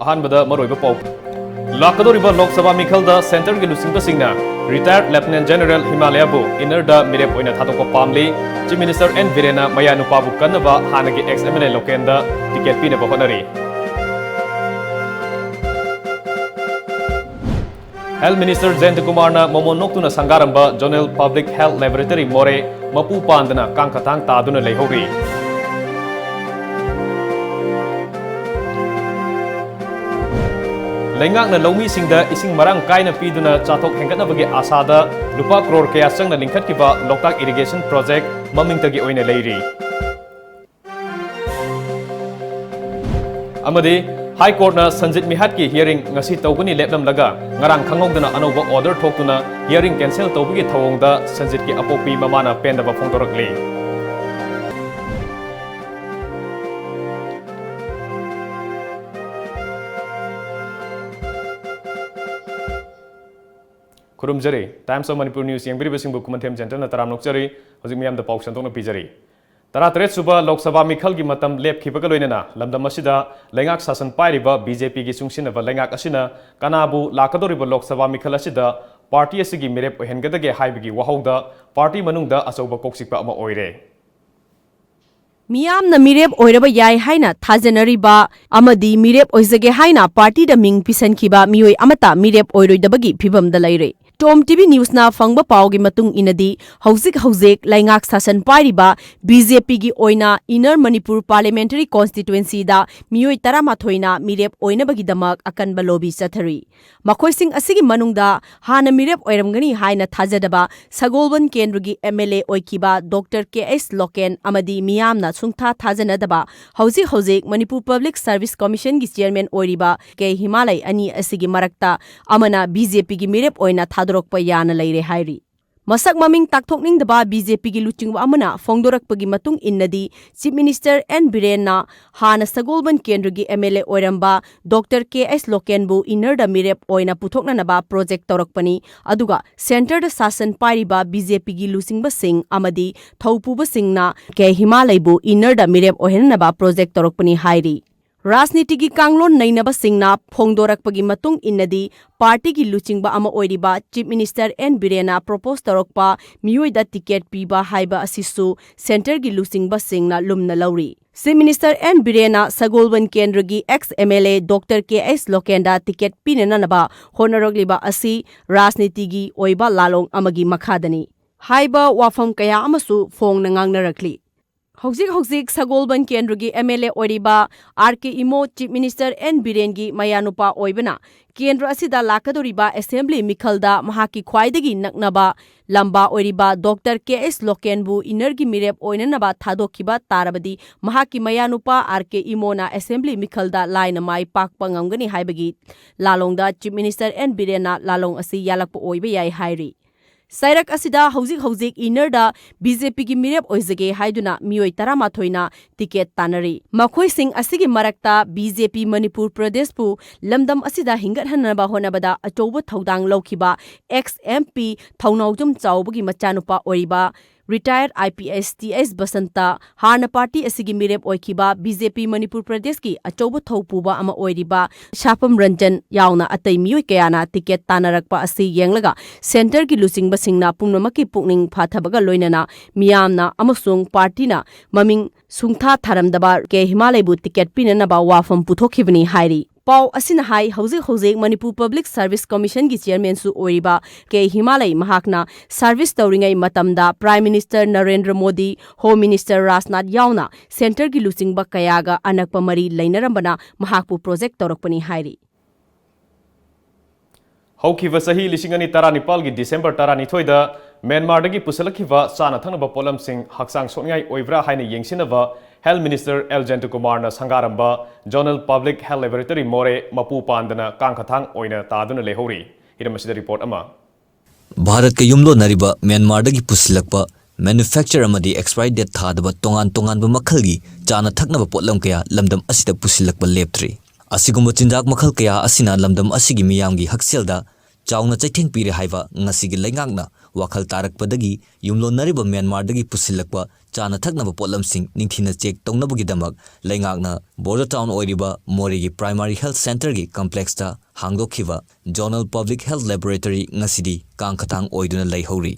अहानबदा मरोइबा पाउ लाकदोरिबा लोक सभा मिखलदा सेंटर के लुसिंगबसिंगना रिटायर्ड लेफ्टिनेंट जनरल हिमालयबु इनरदा मिरेप ओइना थादोकपा पामली चीफ मिनिस्टर एन वीरेना मयानुपाबु कन्नबा हानगी एक्स एमएलए लोकेंदा टिकेट पीनबा होनरी हेल्थ मिनिस्टर जयंत कुमार मोमोन नोक्तुना संगारंबा zonal public health laboratory Moreh मपू पांदना कांखतांग तादुना लेहौरी लेंगाकना लौमीसिंगदा इसिंग मरांग कायना पीदुना चाथोक हेंगतनबगे आसादा रुपा करोड़ कया चंगना लिंखतकिबा लोकताक इरिगेशन प्रोजेक्ट ममिंगतगी ओइना लेरी अमदि हाई कोर्ट ना संजित मिहात की हियरिंग ngasi तौगनी लेपलमलगा ngarang khangongdana अनौबा ऑर्डर थोक्तुना हियरिंग कैंसिल तौबगी थवोंगदा संजित की अपोपी ममाना पेंदबा फोंदोरकली खुरुमजरी टाइम्स ऑफ मणिपुर न्यूज यंगबिरिबसिंगबु कुमथेम जेंटलना तराम नोकजरी हजिक मियामदा पाउ संतोंना पिजरी तरातरेत सुबह लोकसभा मिखल की मतम लेपखिबगा लोइनना लमदम असिदा लेंगाक शासन पाइरिबा बीजेपी की सुंगसिनबा लेंगाक असिना कनाबु लाकदोरिबा लोकसभा मिखल असिदा पार्टी असिगी मिरेप ओहेनगदगे हाइबगी वहौदा पार्टी मनुंगदा अचौबा कोक्सिकपा अमा ओइरे मियामना मिरेप ओइरबा याय हाइना थाजनरिबा अमदी मिरेप ओइजगे हाइना पार्टी दा मिंग पिसनखिबा मियोय अमता मिरेप ओइरोइदबगी फिबमदा लैरे टॉम टीवी न्यूज ना फंगबा पावगी मतुंग इनदी हौजिक लैंगाक शासन पाइरिबा बीजेपी की ओइना इनर मणिपुर पार्लियामेंटरी कॉन्स्टिट्युएंसी दा मियोय 13 ना मिरेप ओइनबगीदमक अकनबा लोबी चथरी मखोइसिंग असिगी मनुंगदा हाना मिरेप ओइरमगनी हाइना थाजदबा सगोलबन केंद्र की एमएलए ओइकिबा डॉक्टर केएस लोकेन अमदी मियामना सुंगथा थाजनदबा हौजिक मणिपुर पब्लिक सर्विस कमीशन की चेयरमैन ओइरिबा के हिमालय अनि असिगी मरक्ता अमना बीजेपी की मिरेप ओइना थादोरकपा याना लैरे हाइरी मसक ममिंग ताकथोकनिंगदबा बीजेपी की लुचिंगबा अमना फोंदोरकपगी मतुंग इन्नदी चीफ मिनिस्टर एन वीरेना हाना सगोलबन केंद्र की एमएलए ओइरंबा डॉक्टर केएस लोकेनबु इनरदा मिरेप ओइना पुथोकननबा प्रोजेक्ट तौरकपनी अदुगा सेंटर द शासन पाइरिबा बीजेपी की लुचिंगबा सिंह अमदी थौपुबा सिंहना के हिमालयबु इनरदा मिरेप ओहेननबा प्रोजेक्ट तौरकपनी हाइरी राजनीति की कांगलोन नैनबा सिंहना फोंदोरकपगी मतुंग इन्नदी पार्टी की लुचिंगबा अमा ओइरिबा चीफ मिनिस्टर एन वीरेना प्रपोज तौरकपा मियोयदा टिकेट पीबा हाइबा असिसु सेंटर की लुचिंगबा सिंहना लुमना लौरी चीफ मिनिस्टर एन वीरेना सगोलबन केंद्र की एक्स एमएलए डॉक्टर केएस लोकेंदा टिकेट पीननबा होनरगलिबा असि राजनीति की ओइबा लालोंग अमगी मखादनी हाइबा वाफम कया अमसु फोंग नंगांगनरकली हौजिक सगोलबन केंद्र की एमएलए ओइरिबा आरके इमो चीफ मिनिस्टर एन वीरेन की मयानुपा ओइबना केंद्र असिदा लाकदोरिबा असेंबली मिखलदा महाकी ख्वाइदगी नकनबा लंबा ओइरिबा डॉक्टर केएस लोकेनबु इनर की मिरेप ओइननबा थादोखिबा तारबदी महाकी मयानुपा आरके इमोना असेंबली मिखलदा लाइन माई पाकपा ngamgani हाइबगी लालोंगदा चीफ मिनिस्टर एन वीरेना लालोंग असि यालकपा ओइबे याय हाइरी साइरक असिदा हौजिक इनरदा बीजेपी की मिरेप ओइजगे हाइदुना मियोय 13 ना टिकेट तानरी मखोइसिंग असिगी मरक्ता बीजेपी मणिपुर प्रदेश पु लमदम असिदा हिंगतहनबा होनबदा अचौब थौदांग लौखिबा एक्स एमपी थौनौजम चाउबगी मचानुपा ओइबा रिटायर्ड आईपीएस टीएस बसंता हाना पार्टी असिगी मिरेप ओइखिबा बीजेपी मणिपुर प्रदेश की अचौब थौपुबा अमा ओइरिबा शापम रंजन यावना अतै मियोय कयाना टिकेट तानरकपा असि येंगलगा सेंटर की लुचिंगबा सिंगना पुंगनमकी पुकनिंग फाथबगा लोइनना मियामना अमसुंग पार्टीना ममिंग सुंगथा थारमदबा के हिमालयबु टिकेट पिननबा वाफम पुथोखिबनी हाइरी पाउ असिना हाई हौजिक मणिपुर पब्लिक सर्विस कमीशन की चेयरमैन सु ओइबा के हिमालय महाकना सर्विस तौरिंगै मतमदा prime minister Narendra Modi home minister Rajnath यावना सेंटर की लुचिंगबा कयागा अनकपा मरी लैनरंबना महाकपु प्रोजेक्ट तौरकपनी हाइरी हौखिबा सही 2019 की डिसेंबर 12 म्यांमारदगी पुसलखिबा चाना थंगबा पोलमसिंग हक्सांग सोनियाई ओइब्रा हाइना येंसिनबा health minister L Jayanta Kumar संगारंबा zonal public health laboratory Moreh मपू पांदना कांखथांग ओइना तादुना लेहौरी हिरमसिदा रिपोर्ट अमा भारत के युमलो नरिबा म्यांमारदगी पुसलकपा मैन्युफैक्चर अमदी एक्सपायरी डेट थादबा तोंगान मखलगी चाना थकनबा पोलम कया लमदम असिदा पुसलकपा लेप्ट्री असिगुम्बा चिंजाक मखल कया असिना लमदम असिगी मियामगी हक्सेलदा Chowna चैथेंग पीरे हाइबा ngasi gi lengaakna wakhal tarakpadagi yumlonariba Myanmar dagi pusilakpa chana thaknaba potlamsing ningthina check tongnabagi damak lengaakna border town oiriba More gi primary health center gi complex ta hangdokhiba Zonal Public Health Laboratory ngasidi kangkhathang oiduna leihori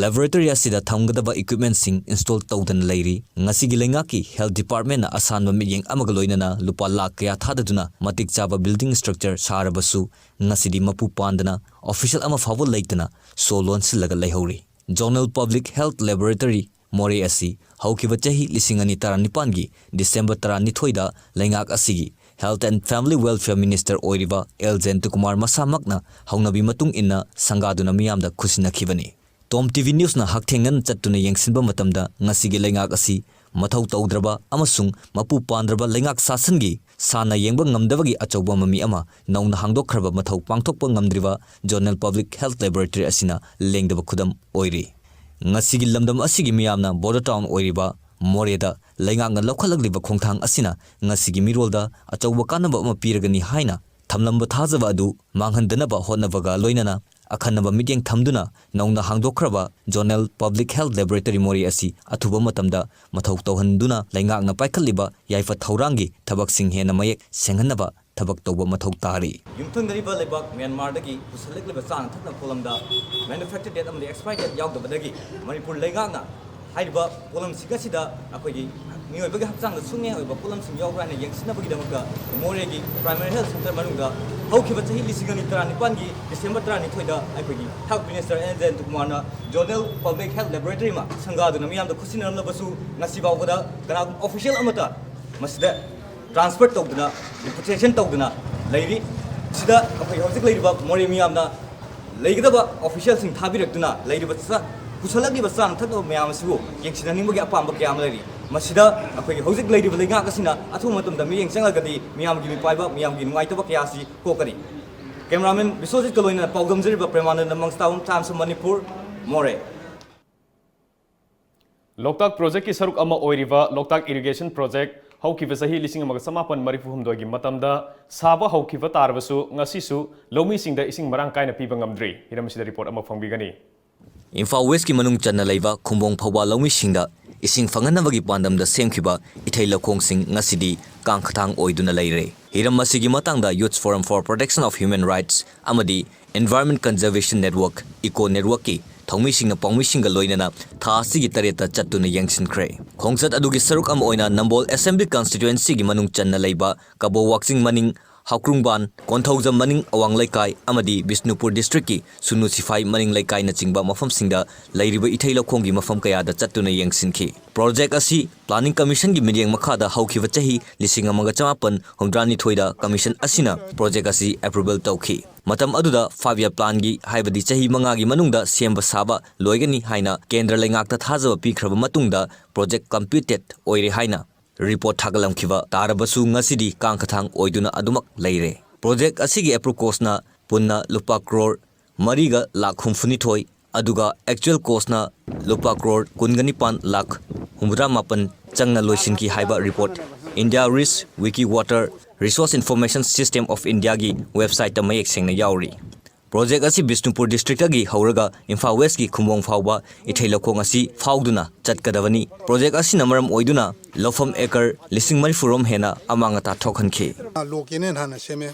laboratory asida thamgadaba equipment sing install tawdan leiri ngasigi lengaki health department na asanba miyeng amaga loinana lupa lakh kaya thadaduna matik chaba building structure sarabasu ngasidi mapu pandana official ama fawol leitana solon silaga leihori Zonal Public Health Laboratory More asi haukiba chahi lisingani taranipan gi December 12 da lengak asigi Health and Family Welfare Minister oiriba Elzen Tukumar masamakna haunabi matung inna sangaduna miyamda khusina khibani Tom TV News na hakthengan chattuna yengsinba matamda ngasigi lengak asi mathau taudraba amasung mapu pandraba lengak sasangi sana yengba ngamdabagi achauba mami ama nauna hangdokhraba mathau pangthokpa ngamdriba Zonal Public Health Laboratory asina lengdaba khudam oiri ngasigi lamdam asigi miyamna border town oiriba Moreda lengakna lokhalagliba khongthang asina ngasigi mirolda achauba kanaba ama piragani haina thamlamba thajaba adu manghandanaba hotnabaga loinana akhanaba mityeng thamduna nauna hangdokhraba Zonal Public Health Laboratory More asi athuba matamda mathau tawhanduna lengakna paikhalliba yaifa thaurangi thabaksing hena mayek senghanaba thabak tawba mathau tari yumthangariba lebak Myanmar dagi pusalekliba chana thakna kolamda manufactured date amdi expired date yaudabadagi Manipur lengakna haiba kolam sigasida akogi miyoibagi hapchangda sungne oiba kolam sing yaurana yengsinabagi damaka Moregi primary health center manungda haukiba chahi lisingani taranipan gi December 12 da akogi health minister Elzen Tukumarna Zonal Public Health Laboratory ma sangaduna miyamda khusinarlabasu ngasibawgada kana official amata masida transfer tawduna reputation tawduna leiri sida akogi hojik leiriba More miyamna leigdaba official sing thabirakduna leiriba sa pusalakliba chana thakna miyamasibu yengsinaningbagi apamba kayam leiri masida akogi hojik leiriba lengak asina athu matamda miyeng changlagadi miyamgi mipaiba miyamgi nuaitaba kayasi kokani cameraman Biswajit kaloina pawgamjariba Premanand Mangstaun Times of Manipur More Loktak project ki saruk ama oiriba Loktak irrigation project haukiba sahi lising amaga samapan marifuhumdoi gi matamda saba haukiba tarbasu ngasisu lomi singda ising marang kaina piba ngamdri hiramsida report ama fangbigani Imphal West ki manung channa leiba khumbong phawba lomi singda ising fanganabagi pandamda semkhiba ithai lakhong sing ngasidi kangkhathang oiduna leire hiram masigi matangda Youth Forum for Protection of Human Rights amadi Environment Conservation Network Eco Network ki thongmi singna pongmi singa loinana tha asigi tareta chattuna yengsinkhre khongsat adugi saruk am oina Nambol Assembly Constituency gi manung channa leiba Kabo Wakching maning Hakrungban Konthaujam maning awang laikai amadi Bisnupur district ki Sunu Sifai maning laikai na chingba mafam singda leiriba ithai lakhongi mafam kaya da chattuna yengsinki project asi planning commission gi midyeng makhada haukiba chahi lising amaga chamapan homdrani thoida commission asina project asi approval tawki matam aduda 5 year plan gi haibadi chahi manga gi manungda semba saba loigani haina kendra lengakta thajaba pikhraba matungda project completed oire haina report thagalamkhiba tarabasu ngasidi kangkhathang oiduna adumak leire project asigi approve cost na punna lupa crore mariga lakh humfuni thoi aduga actual cost na lupa crore kunganipan lakh humra mapan changna loisinki haiba report India Risk Wiki Water Resource Information System of India gi website ta mayek sengna yauri project asi Bisnupur district agi hauraga Imphal West gi khumbong phawba ithai lakhong asi phawduna chatkadawani project asi namaram oiduna lofam acre lising mari furom hena amanga ta thokhanki lokenen hana seme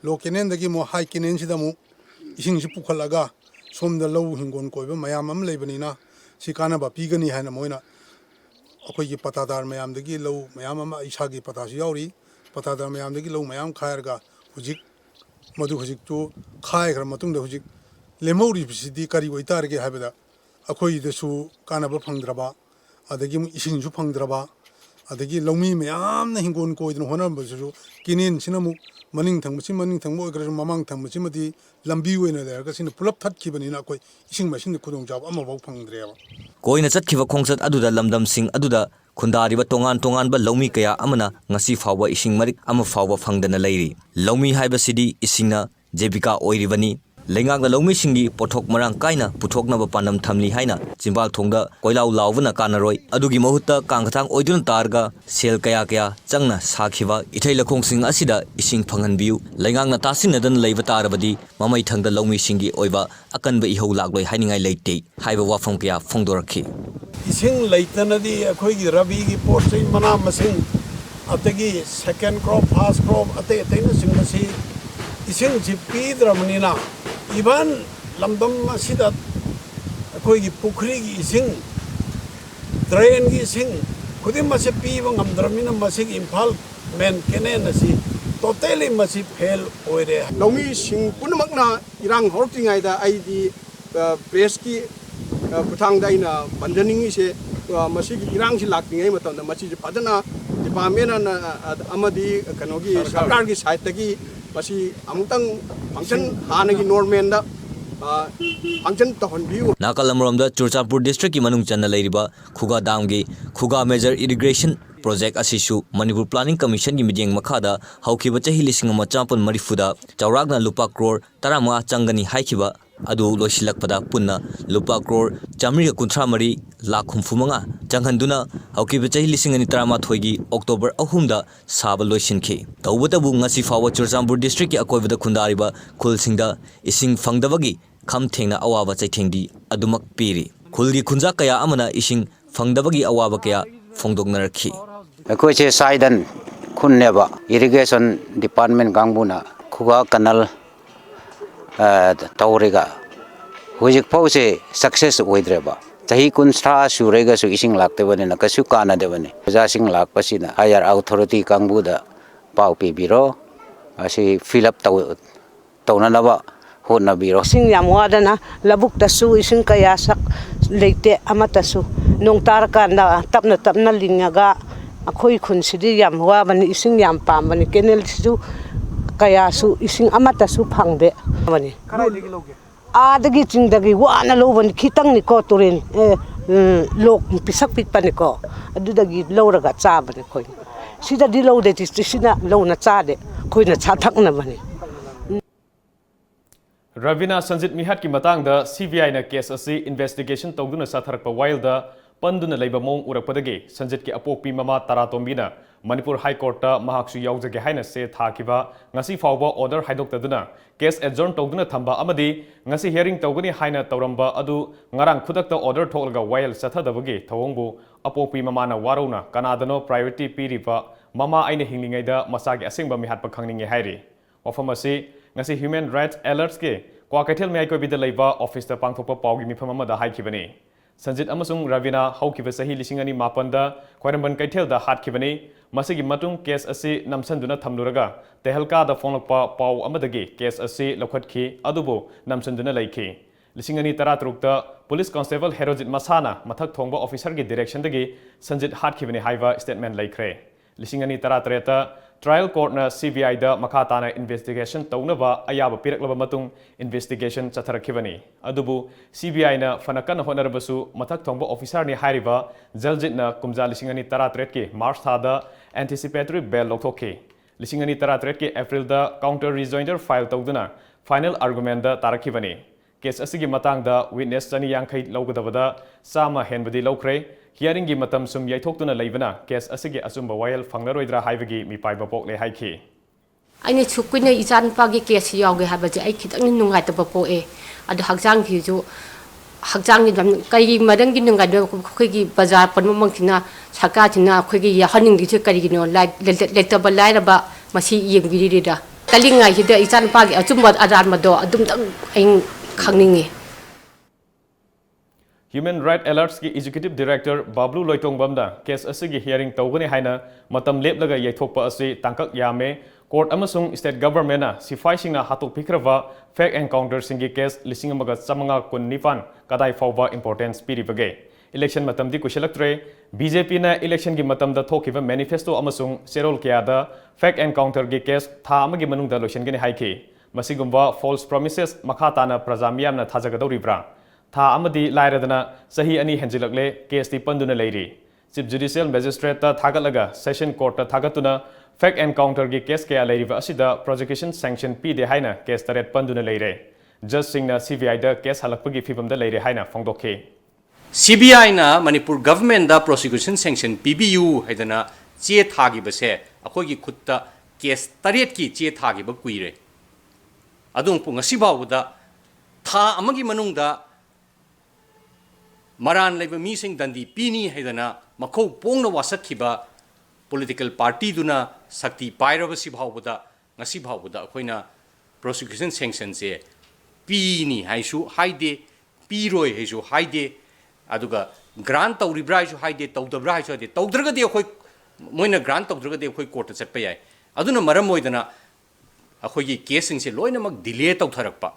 lokenen dagi mo high kenen sida mu ising si pukhalaga somda low hingon koiba mayam am leibanina sikana ba pigani hana moina akoi gi patadar mayam dagi low mayam am isa gi patasi yauri patadar mayam dagi low mayam khairga hujik madu hujik to khai gra matung da hujik lemori bisidi kari oitar ge habeda akoi de su kana ba phangdraba adagi mu ising su phangdraba adagi lomi mayam na hingon ko idno honam ba su kinin sinamu maning thangmo gra mamang thangmuchi madi lambi oina da ga sin pulap that kibani na koi ising machine khudong jab ama ba phangdreba koina chatkhiba khongsat aduda lamdam sing aduda khundariba tongan ba lomi kaya amana ngasi phawba ising marik ama phawba phangdana leiri lomi haiba sidi isingna jebika oiribani Lengang lawmi singi pothok marang kaina puthokna ba panam thamli haina chimbal thongda koilau lawna kanaroi adugi mahutta kangthang oidun targa sel kaya kaya changna sakhiwa ithai lakhong sing asida ising phangan biu lengang na tasin nadan leiba tarabadi mamai thangda lawmi singi oiba akan ba ihau lakloi hainingai leite haiba wafam kaya phongdorakhi ising leitanadi akhoi gi rabi gi porchai mana masing atagi second crop first crop ate na sing masi ising jipi dramnina iban lamdam asida akhoi gi pukhri gi ising drain gi ising kudim mase pi bangam dramina masi imphal men kenen asi totally masi fail oire lawmi sing punamakna irang hortingai da aidi press ki puthang da ina banjaning se masi gi irang si lakningai matam da masi padana department na amadi kanogi sarkar gi side tagi masi amutang function hanagi normal da function tahon biu Nakalamrom da Churchapur district ki manung channa leiriba Khuga dam gi Khuga major irrigation project asisu Manipur planning commission gi mijeng makhada haukiba chahi lising ma champon marifuda chawragna lupa crore tarama changani haikhiba adu loisilakpada punna lupa crore chamri kunthra mari lakh khumfumanga changhanduna haukiba chahi lising ani tarama thoigi October 3 da saba loisinki tawbatabu ngasi fawa Churchapur district ki akoibada khundariba khulsingda ising fangdabagi kham thengna awaba chaithengdi adumak piri khulgi khunja kaya amana ising fangdabagi awaba kaya phongdoknarakhi Aku ce saidan kunneba irrigation department gangbuna Khuga canal tauriga hujik pause success oidreba tahi kun stra surega su ising lakte bane na kasu kana de bane ja sing lak pasina higher authority gangbuda pau pi biro asi fill up tawna naba hona biro sing yam wadana labuk tasu ising kaya sak leite amatasu nong tar kanda tapna lingaga akhoi khun sidi yam wa bani ising yam pam bani kenel su kaya su ising amata su phangde bani adagi chingdagi wana lo bani khitang ni ko turin lok pisak pit pani ko adudagi lowraga cha bani khoi sida di lo de sida lo na cha de khoi na cha thak na bani Ravina Sanjit Mihat ki matang da CBI na case asi investigation tawduna satharakpa while da panduna leiba mong urakpadagi Sanjit ki apokpi mama Taratombina Manipur High Court ta mahaksu yaujage haina se thakiba ngasi fawba order haidoktaduna case adjourn tawduna thamba amadi ngasi hearing tawgani haina tawramba adu ngarang khudakta order tholga while sathadabagi thawongbu apokpi mama na warona kanadano priority piriba mama aina hinglingai da masagi asengba mihat pa khangninge hairi wafam asi ngasi human rights alerts ke Kwakaithel mai ko bida leiba office ta pangthokpa pawgi mifam amada haikibani Sanjit amasung Ravina haukiba sahi lisingani mapanda Khwaramban Kaithel da hatkibani masigi matung case asi namsanduna thamluraga tehelka da phonokpa paw amadagi case asi lokhatkhi adubo namsanduna leikhi lisingani taratruk da police constable Herojit Masana mathak thongba officer gi direction dagi Sanjit hatkibani haiba statement laikre lisingani taratreta trial court na CBI da makhatana investigation tawnaba ayaba piraklaba matung investigation chatharakibani adubu CBI na fanakan honarabasu mathak thongba officer ni hairiba jaljit na kumja lisingani taratret ki March thada anticipatory bail lothokhi lisingani taratret ki April da counter rejoinder file tawduna final argument da tarakibani case asigi matang da witness chani yankhai logadabada sama henbadi lokre hearing gi matam sum yaithoktuna leibana case asigi asumba wayal phanglaroidra haibagi mi paiba pokle haikhi aine chukuina ichan pagi case yawge habaje ai khitang nungai ta popo e adu hakjang gi ju hakjang gi dam kai gi madan gi nungai do khoi gi bazar panmu mangthina saka thina khoi gi yahaning gi che kari gi no letaba lairaba masi yengbiri da kalingai hi da ichan pagi achumba adan mado adum tang aing khangningi Human Rights Alerts ki Executive Director Bablu Loitongbam da case asigi hearing tawgani haina matam leplaga yaithokpa asi tangkak yame court amasung state government na sifai singna hatok phikrava fake encounter singi case lising amaga chamanga kun nifan kadai fawba importance piribage election matam di kushalaktre BJP na election gi matam da thokiba manifesto amasung serol kya da fake encounter gi case tha amagi manung da lotion gani haiki masigumba false promises makhatana prajamiyam na thajagadoribra tha amadi lairadana sahi ani henjilakle case ti panduna leiri chief judicial magistrate ta thagalaga session court ta thagatuna fake encounter gi case kaya leiriba asida prosecution sanction pi de haina case taret panduna leire जजसिंगना CBI case हलक्पगी फिबमदा लेरे हाइना फोंदोखे CBI na Manipur government da prosecution sanction PBU haidana che thagi base akhoi khutta case tariet ki che thagi ba kuire adung pu ngasi bawda tha amagi manung da maran leba mi sing dandi pini haidana makhau pongna wasakhiba political party duna sakti pairaba si bawda ngasi bawda akhoina prosecution sanction se pini haisu haide piroi haisu haide aduga grant tawribra ju haide tawdabra ju haide tawdragadi akhoi moina grant tawdragadi akhoi court ta chatpa yai aduna maram moidana akhoi gi case sing se loina mak delay tawtharakpa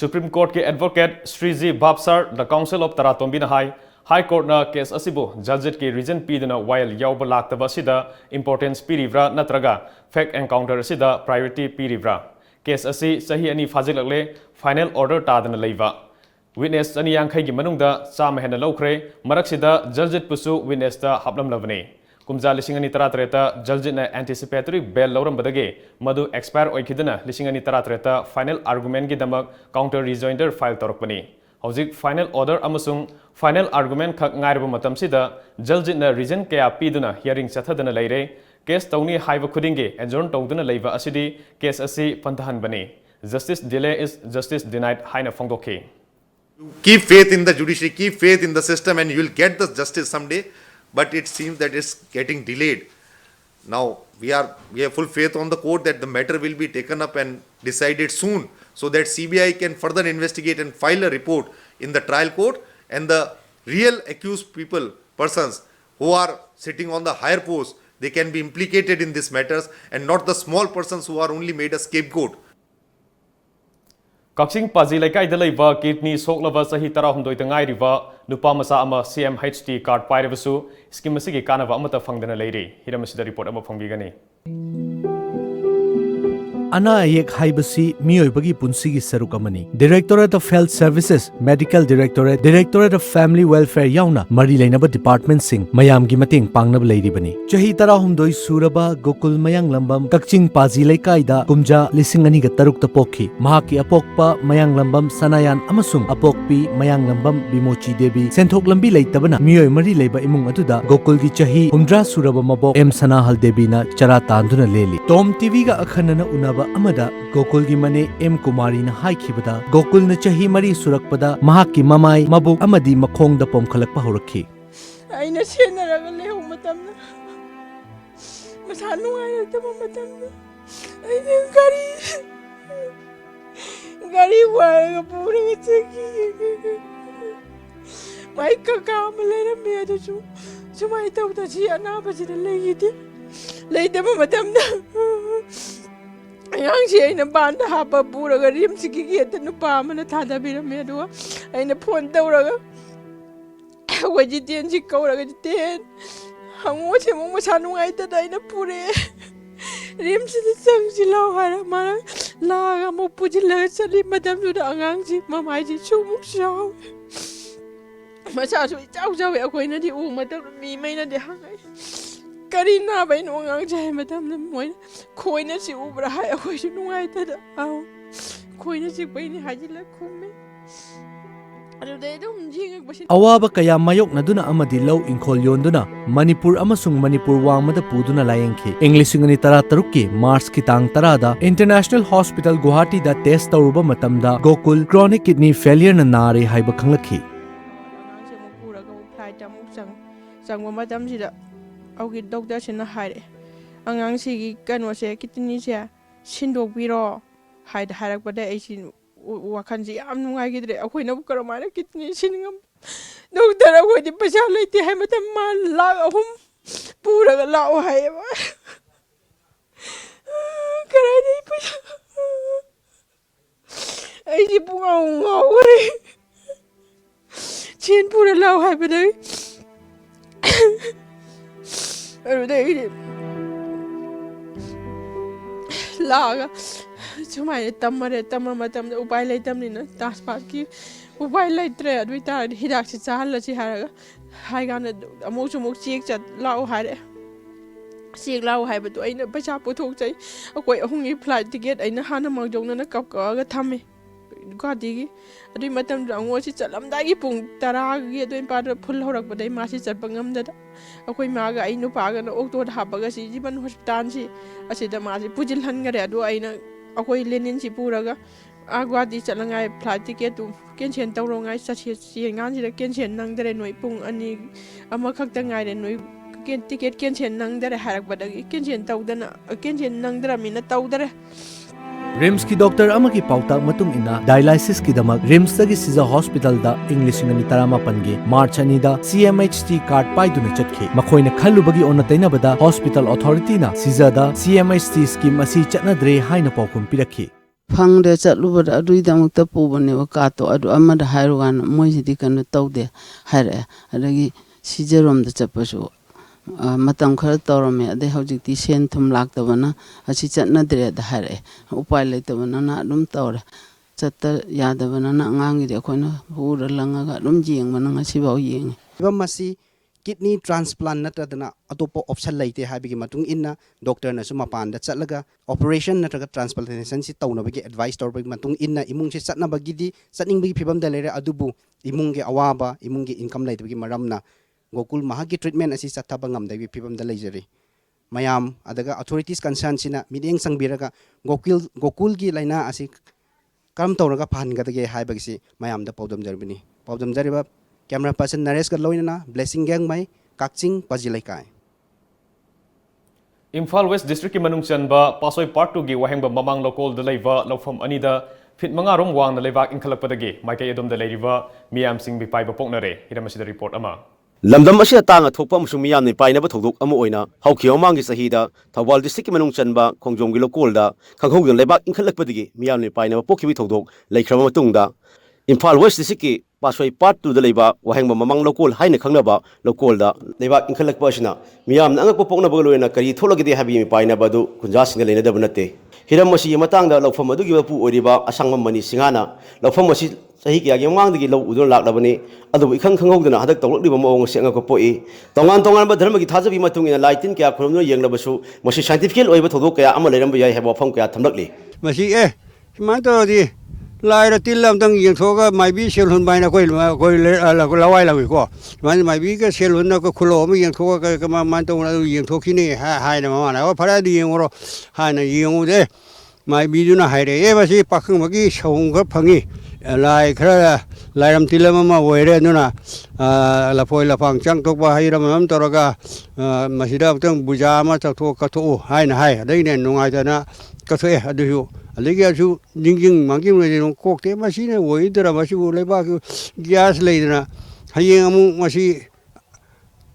Supreme Court ke advocate Sriji Babsar the Council of Taratombina High Court na case asibo judge ke reason pidana while yawba laktaba sida importance pirivra natraga fact encounter sida priority pirivra case asi sahi ani fazilakle final order tadana leiva Witness ani yankhai gi manungda chama hena lokre maraksida jaljit pusu witness ta haplam lavani kumja lising ani 33 ta jaljit na anticipatory bail lauram badage madu expire oikhidana lising ani 33 ta final argument gi damak counter rejoinder file torokpani hojik final order amasung final argument khak ngairba matam sida jaljit na reason kaya piduna hearing chathadana leire case tawni haiba khudinge adjourn tawduna leiba asidi case asi pantahan bani justice delay is justice denied haina phongdokhe Keep faith in the judiciary, keep faith in the system, and you will get the justice someday. But it seems that it's getting delayed. Now we have full faith on the court that the matter will be taken up and decided soon, so that CBI can further investigate and file a report in the trial court, and the real accused persons who are sitting on the higher post, they can be implicated in these matters, and not the small persons who are only made a scapegoat. Kaksing Pazi Laikai Delaiva kidney soklava sahi tarahumdoi tangai riva nupa masa ama CMHT card pairevasu scheme asigi kanava amata fangdana leiri hiramasida report ama phongbigani Ana ayek haibasi miyoibagi punsigi sarukamani Directorate of Health Services Medical Directorate Directorate of Family Welfare yauna mari leinaba department sing mayamgi mating pangnab leiribani chahi tarahumdoi suraba Gokul Mayang Lambam Kakching Pazi Laikai da kumja lising ani ga taruk ta pokhi mahaki apokpa Mayang Lambam Sanayan amasung apokpi Mayang Lambam Bimochi Devi senthok lambi leitabana miyoi mari leiba imung aduda Gokul gi chahi 10 suraba mabok M Sanahal Devi na chara tanduna leli Tom TV ga akhanana unaba amada Gokul gi mane M Kumari na haikhibada Gokul na chahi mari surakpada mahaki mamai mabuk amadi makhong da pomkhalakpa horakhi aina senaraga lehu matamna masanu aina tama matamna aina gari waraga pura chaki mai kaka malera me da chu sumai tawta chi ana bajida leide leidama matamna yang si aina banda haba pura rim sigi geta nupa mana thada birame do aina phone tawraga waji ten si kauraga ten hangu se mo masanu ai ta aina pure rim si sang si law hara mara la ga mo pujila sali madam du da angang si mamai si chumuk shaw masa su chau chau akoi na di u mata mi mai na de hangai Karina bai no ngang jai madam na moi khoi na si ubra hai akoi su nungai ta da au khoi na si bai ni haji la khumme adu de dum jing basin awaba kaya mayok naduna amadi low inkhol yonduna Manipur amasung Manipur wangmada puduna layengki English ngani tara tarukki March ki tang tarada International Hospital Guwahati da test tawruba matamda Gokul chronic kidney failure na nare haiba khanglakhi se mo pura ga flight amuk sang madam si da augi doctor sina haire angang si gi kano se kidney se sindok biro haid harak bada ai sin wakhan ji am nungai gidre akoi na karamana kidney siningam doctor akoi di paisa leite hai matam ma la ahum pura ga lao hai ba karai dei paisa ai di punga ngau re chen pura lao hai ba dei aru dei laga chumai tamare tamar matam upai lai tamni na taspa ki upai lai tre adui ta hidak si chal la si haraga hai gan amuk chumuk chek chat lao hare check ꯂꯥꯎ ꯍꯥꯏꯕꯗꯣ ꯑꯩꯅ ꯄꯩꯁꯥ ꯄꯨꯊꯣꯛꯆꯩ ꯑꯩꯈꯣꯏ ꯑꯍꯨꯝꯒꯤ flight ticket ꯑꯩꯅ ꯍꯥꯟꯅ ꯃꯥꯡꯖꯧꯅꯅ ꯀꯛꯑꯒ ꯊꯝꯃꯦ ꯒꯨꯋꯥꯍꯥꯇꯤꯒꯤ ꯑꯗꯨꯏ ꯃꯇꯝꯗ ꯑꯉꯣꯁꯤ ꯆꯠꯂꯝꯗꯥꯏꯒꯤ ꯄꯨꯡ 10ꯒꯤ ꯑꯗꯨꯏ ꯃꯄꯥꯗ ꯐꯨꯜ ꯍꯧꯔꯛꯄꯗꯩ ꯃꯥꯁꯤ ꯆꯠꯄ ꯉꯝꯗꯗ ꯑꯩꯈꯣꯏ ꯃꯥꯒ ꯑꯩ ꯅꯨꯄꯥꯒꯅ ꯑꯣꯛꯇꯣꯗ ꯍꯥꯞꯄꯒ ꯁꯤ ꯖꯤꯕꯟ ꯍꯣꯁꯄꯤꯇꯥꯜꯁꯤ ꯑꯁꯤꯗ ꯃꯥꯁꯤ ꯄꯨꯁꯤꯜꯍꯟꯈꯔꯦ ꯑꯗꯣ ꯑꯩꯅ ꯑꯩꯈꯣꯏ ꯂꯦꯅꯤꯟꯁꯤ ꯄꯨꯔꯒ ꯒꯨꯋꯥꯍꯥꯇꯤ ꯆꯠꯅꯉꯥꯏ ꯐ꯭ꯂꯥꯏꯠ ꯇꯤꯀꯦꯠꯇꯨ ꯀꯦꯟꯁꯦꯜ ꯇꯧꯔꯉꯥꯏ ꯆꯦꯟꯀꯥꯟꯁꯤꯗ ꯀꯦꯟꯁꯦꯜ ꯅꯪꯗꯔꯦ ꯅꯣꯏ ꯄꯨꯡ 2 ꯑꯃꯈꯛꯇ ꯉꯥꯏꯔꯦ ꯅꯣꯏ ꯇꯤꯀꯦꯠ ꯀꯦꯟꯁꯦꯜ ꯅꯪꯗꯔꯦ ꯍꯥꯏꯔꯛꯄꯗꯒꯤ ꯀꯦꯟꯁꯦꯜ ꯅꯪꯗ꯭ꯔꯃꯤꯅ ꯇꯧꯗꯔꯦ ꯔꯤꯝꯁ की डॉक्टर अमकी पाउताक मतुंग इना डायलाइसिस की दमक रिम्स तगी सिजा हॉस्पिटल दा इंग्लिश इंगनी तरामापन गे मार्च अनीदा CMHT कार्ड पाइदुना चटखे मखोइना खल्लुबगी ओना तैनाबदा हॉस्पिटल अथॉरिटी ना सिजा दा CMHT स्कीम असी चटनद्रे हाइना पाउकुम पिरखि फंगदे चलुबद अदुइदमक्ता पुबने कातो अदु अमदा हाइरुगान मोइसिदि कन तौदे हाइरे अदगी सिजरोमदा चपसु मतम खर तौरमे अदे हौजिक्ति सेन थुम लाक्तबना असि चटनद्रे द हाइरे उपाय लेतबना ना अदुम तौरे चत्त यादबना ना अंगांगिदे अखोइना पुरा लंगागा अदुम जेंगबना ngasibaw yeng मसी किडनी ट्रांसप्लांट नत्रदना अतोप ऑप्शन लेते हाबिगी मतुंग इन्ना डॉक्टर नसु मपान द चलगा ऑपरेशन नत्रगा ट्रांसप्लांटेशन सि तौनबगी एडवाइस तौरबगी मतुंग इन्ना इमुंग से चटनबगी चटनिंगबगी फिबम द लेरे अदुबु इमुंग के अवाबा इमुंग के इनकम लेतबगी मरमना गोकुल महागी ट्रीटमेंट असी चथबा ngamdagi फिबम द लेजरी मयाम अदगा अथॉरिटीज कंसर्न सिना मिडिंग संगबिरगा गोकुल की लाइना असी करम तौरगा फानगदगे हाइबगसी मयाम द पौदम जरबनी पौदम जरिबा कैमरा पर्सन नरेश का लोइना ब्लेसिंग गैंग माई काक्चिंग पजिलेकाय इम्फाल वेस्ट डिस्ट्रिक्ट की मनुंग चनबा पासोई पार्ट 2 की वहेंग ममांग लोकल द लेवा लौफम अनीदा फिट मंगा रोम वांग द लेवाक इंखलकपदगे माइके एदोम द लेरिबा मियाम सिंह बि पाइबा पोकनरे हिरमसिदा रिपोर्ट अमा लमदम असिदा तांगा थोकपा मसु मियाम नि पाइनबा थौदोक अमा ओइना हौखियो मांगी सहीदा थौबाल डिस्ट्रिक्ट की मनुंग चनबा खोंगजोंगी लोकलदा खंगहौगन लेबाक इंखलकपदगे मियाम नि पाइनबा पोखिबि थौदोक लेख्रबा मतुंगदा इम्फाल वेस्ट डिस्ट्रिक्ट की पासोई पार्ट 2 द लेबा वहेंग ममांग लोकल हाइना खंगनबा लोकलदा लेबाक इंखलकपा असिना मियाम अंगकपा पोकनबा लोइना करी थोलगदे हाबि मि पाइनबा दु खुंजा सिंग लेनदब नते हिरम मसी मतांगदा लौफम अदुगी बपु ओरिबा असंगम मनी सिंगाना लौफम मसी सही क्या मांगदगी लौ उदुन लाक्लबनी अदु इखंग खंगौदना हदक तौलक्लिबा मओंग से अंगक पोई तोंगान तोंगान बा धर्म की थाजबी मतुंगिना लाइटिन क्या खुरमनो येंगलबसु मसी साइंटिफिकल ओइबा थोदो क्या अमा लेरम याय हेबा फम क्या थमलक्ली मसी सिमान तोदी लाइर तिलम तंग येंथोगा माइबी सेलहुन बाइना कोइ लवाइ लविको मान माइबी के सेलहुन को खुलो म येंथोगा का मान तो येंथोखिने हाइना माना ओ फरा दि येंगरो हाइना येंगो दे माइबी जुना हाइरे बसी पाखंग मगी सौंग फंगी लाई खरा लाइरम तिलम मा ओइरे नुना लफोइ लफांग चंग तोकबा हाइरम हम तोरगा मसिदा तंग बुजा मा चथो कथो हाइना हाइ अदैने नुंगाइदना कथोए अदुयु अलिगे असु जिंगिंग मांगिंग ने कोकते मसिने ओइदरा मसि लेबा ग्यास लेदना हयें अमु मसि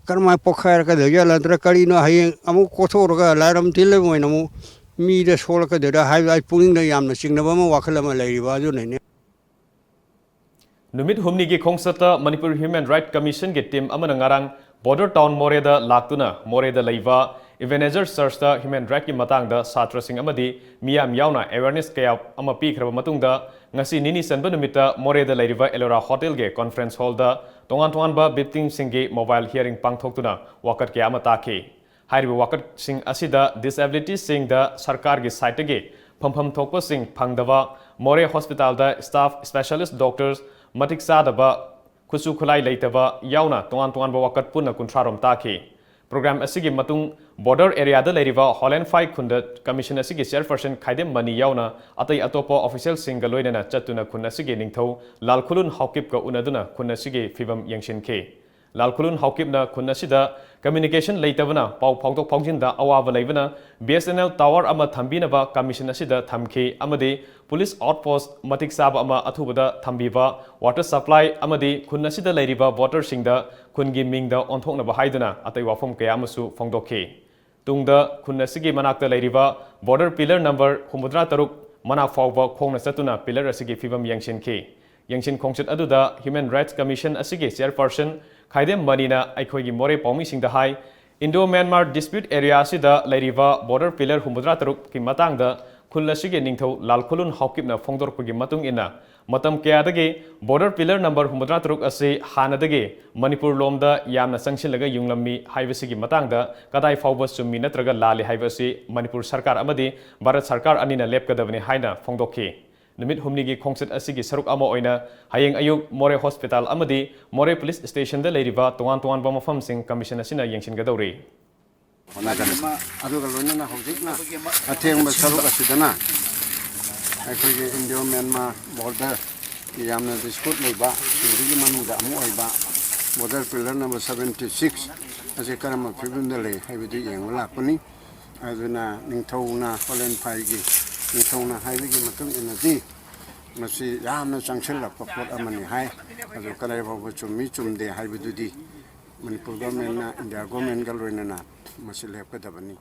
कर्मा पोखार का दया लंत्र करिनो हयें अमु कोथोरगा लाइरम तिलम ओइनमु मीदे सोलका देदा हाइ आइ पुलिंग द यामना सिंगनबा म वाखलमा लेरिबा जु नैने नुमित हुमनी की खोंगसता मणिपुर ह्यूमन राइट कमीशन की टीम अमन ngarang border town मोरेदा लाक्तुना मोरेदा लेवा इवेनेजर सर्चता ह्यूमन राइट की मतंगदा सात्र सिंह अमदी मियाम यावना अवेयरनेस कया अमा पीखरबा मतुंगदा ngasi nini sanba numita मोरेदा लेरिवा एलोरा होटल के कॉन्फ्रेंस हॉल दा तोंगान तोंगानबा victim सिंगी मोबाइल हियरिंग पांगथोक्तुना वाकट कया अमा ताखि हाइरिबा वाकट सिंह असिदा डिसेबिलिटी सिंह दा सरकार की साइट के फमफम थोकपा सिंह फंगदबा मोरे हॉस्पिटल दा स्टाफ स्पेशलिस्ट डॉक्टर्स मटिक सादबा खुसु खुलाई लेतबा यावना तोंगान तोंगानबा वाकट पुना कुंथ्रारोम ताखि प्रोग्राम असिगी मतुंग बॉर्डर एरिया दा लेरिवा हॉलैंड 5 खुंद कमीशन असिगी चेयरपर्सन खाइदेम मनी यावना अतै अतोपा ऑफिशियल सिंग लोइनना चतुना खुन असिगी निंगथौ लालखुलुन हाउकिप का उनदुना खुन असिगी फिबम यंगसिनखे लालखुलुन हाउकिपना खुन असिदा कम्युनिकेशन लेतबना पाउ फाउदोक फाउजिनदा अवाबा लेबना BSNL टावर अमा थंबिनबा कमीशन असिदा थमखे अमदि पुलिस आउटपोस्ट मटिक साबा अमा अथुबदा थंबिबा वाटर सप्लाई अमदि खुन असिदा लेरिबा वाटर सिंगदा खुनगी मिंगदा ओंथोकनबा हाइदना अतै वाफम कया अमसु फोंदोखे तुंगदा खुन असिगी मनाक्ता लेरिबा बॉर्डर पिलर नंबर 73 मना फाउबा खोंगना चतुना पिलर असिगी फिबम यंगसिनखे यंगसिन खोंगचत अदुदा ह्यूमन राइट्स कमीशन असिगी चेयरपर्सन खाइदेम मनीना अखोगी मोरे पाउमिसिंगदा हाई इंडो म्यांमार डिस्प्यूट एरिया असिदा लेरिबा बॉर्डर पिलर 73 की मतंगदा khul asigi ningthau lalkhulun hawkipna phongdorpagi matung ina matam kayadagi border pillar number 63 ase hanadagi Manipur lomda yamna sangsilaga yunglammi haibasigi matangda kadai fawba summi natraga lali haibasi Manipur sarkar amadi Bharat sarkar anina lepkadabani haina phongdokhi numit humnigi khongset asigi saruk ama oina hayeng ayuk More hospital amadi More police station da leiriba tuan tuan ba mafam sing commission asina yengsinggadawri aduga loina hojikna athengba saruk asidana ꯑꯩꯈꯣꯏꯒꯤ India Myanmar border ꯌꯥꯝꯅ ꯗꯤꯁꯄ꯭ꯌꯨꯠ ꯂꯩꯕ ꯁꯤꯒꯤ ꯃꯅꯨꯡꯗ ꯑꯃ ꯑꯣꯏꯕ border pillar number 76 ꯑꯁꯤ ꯀꯔꯝꯕ ꯐꯤꯕꯝꯗ ꯂꯩ ꯍꯥꯏꯕꯗꯨ ꯌꯦꯡꯕ ꯂꯥꯛꯄꯅꯤ ꯑꯗꯨꯅ ꯅꯤꯡꯊꯧꯅ ꯍꯣꯂꯦꯟꯐꯥꯏꯒꯤ ꯅꯤꯡꯊꯧꯅ ꯍꯥꯏꯕꯒꯤ ꯃꯇꯨꯡ ꯏꯟꯅꯗꯤ ꯃꯁꯤ ꯌꯥꯝꯅ ꯆꯪꯁꯤꯜꯂꯛꯄ ꯄꯣꯠ ꯑꯃꯅꯤ ꯍꯥꯏ ꯑꯗꯨ ꯀꯗꯥꯏ ꯐꯥꯎꯕ ꯆꯨꯝꯃꯤ ꯆꯨꯝꯗꯦ ꯍꯥꯏꯕꯗꯨꯗꯤ ꯃꯅꯤꯄꯨꯔ ꯒꯣꯔꯃꯦꯟꯅ ꯏꯟꯗꯤꯌꯥ ꯒꯣꯔꯃꯦꯟꯒ ꯂꯣꯏꯅꯅ ꯃꯁꯤ ꯂꯦꯞꯀꯗꯕꯅꯤ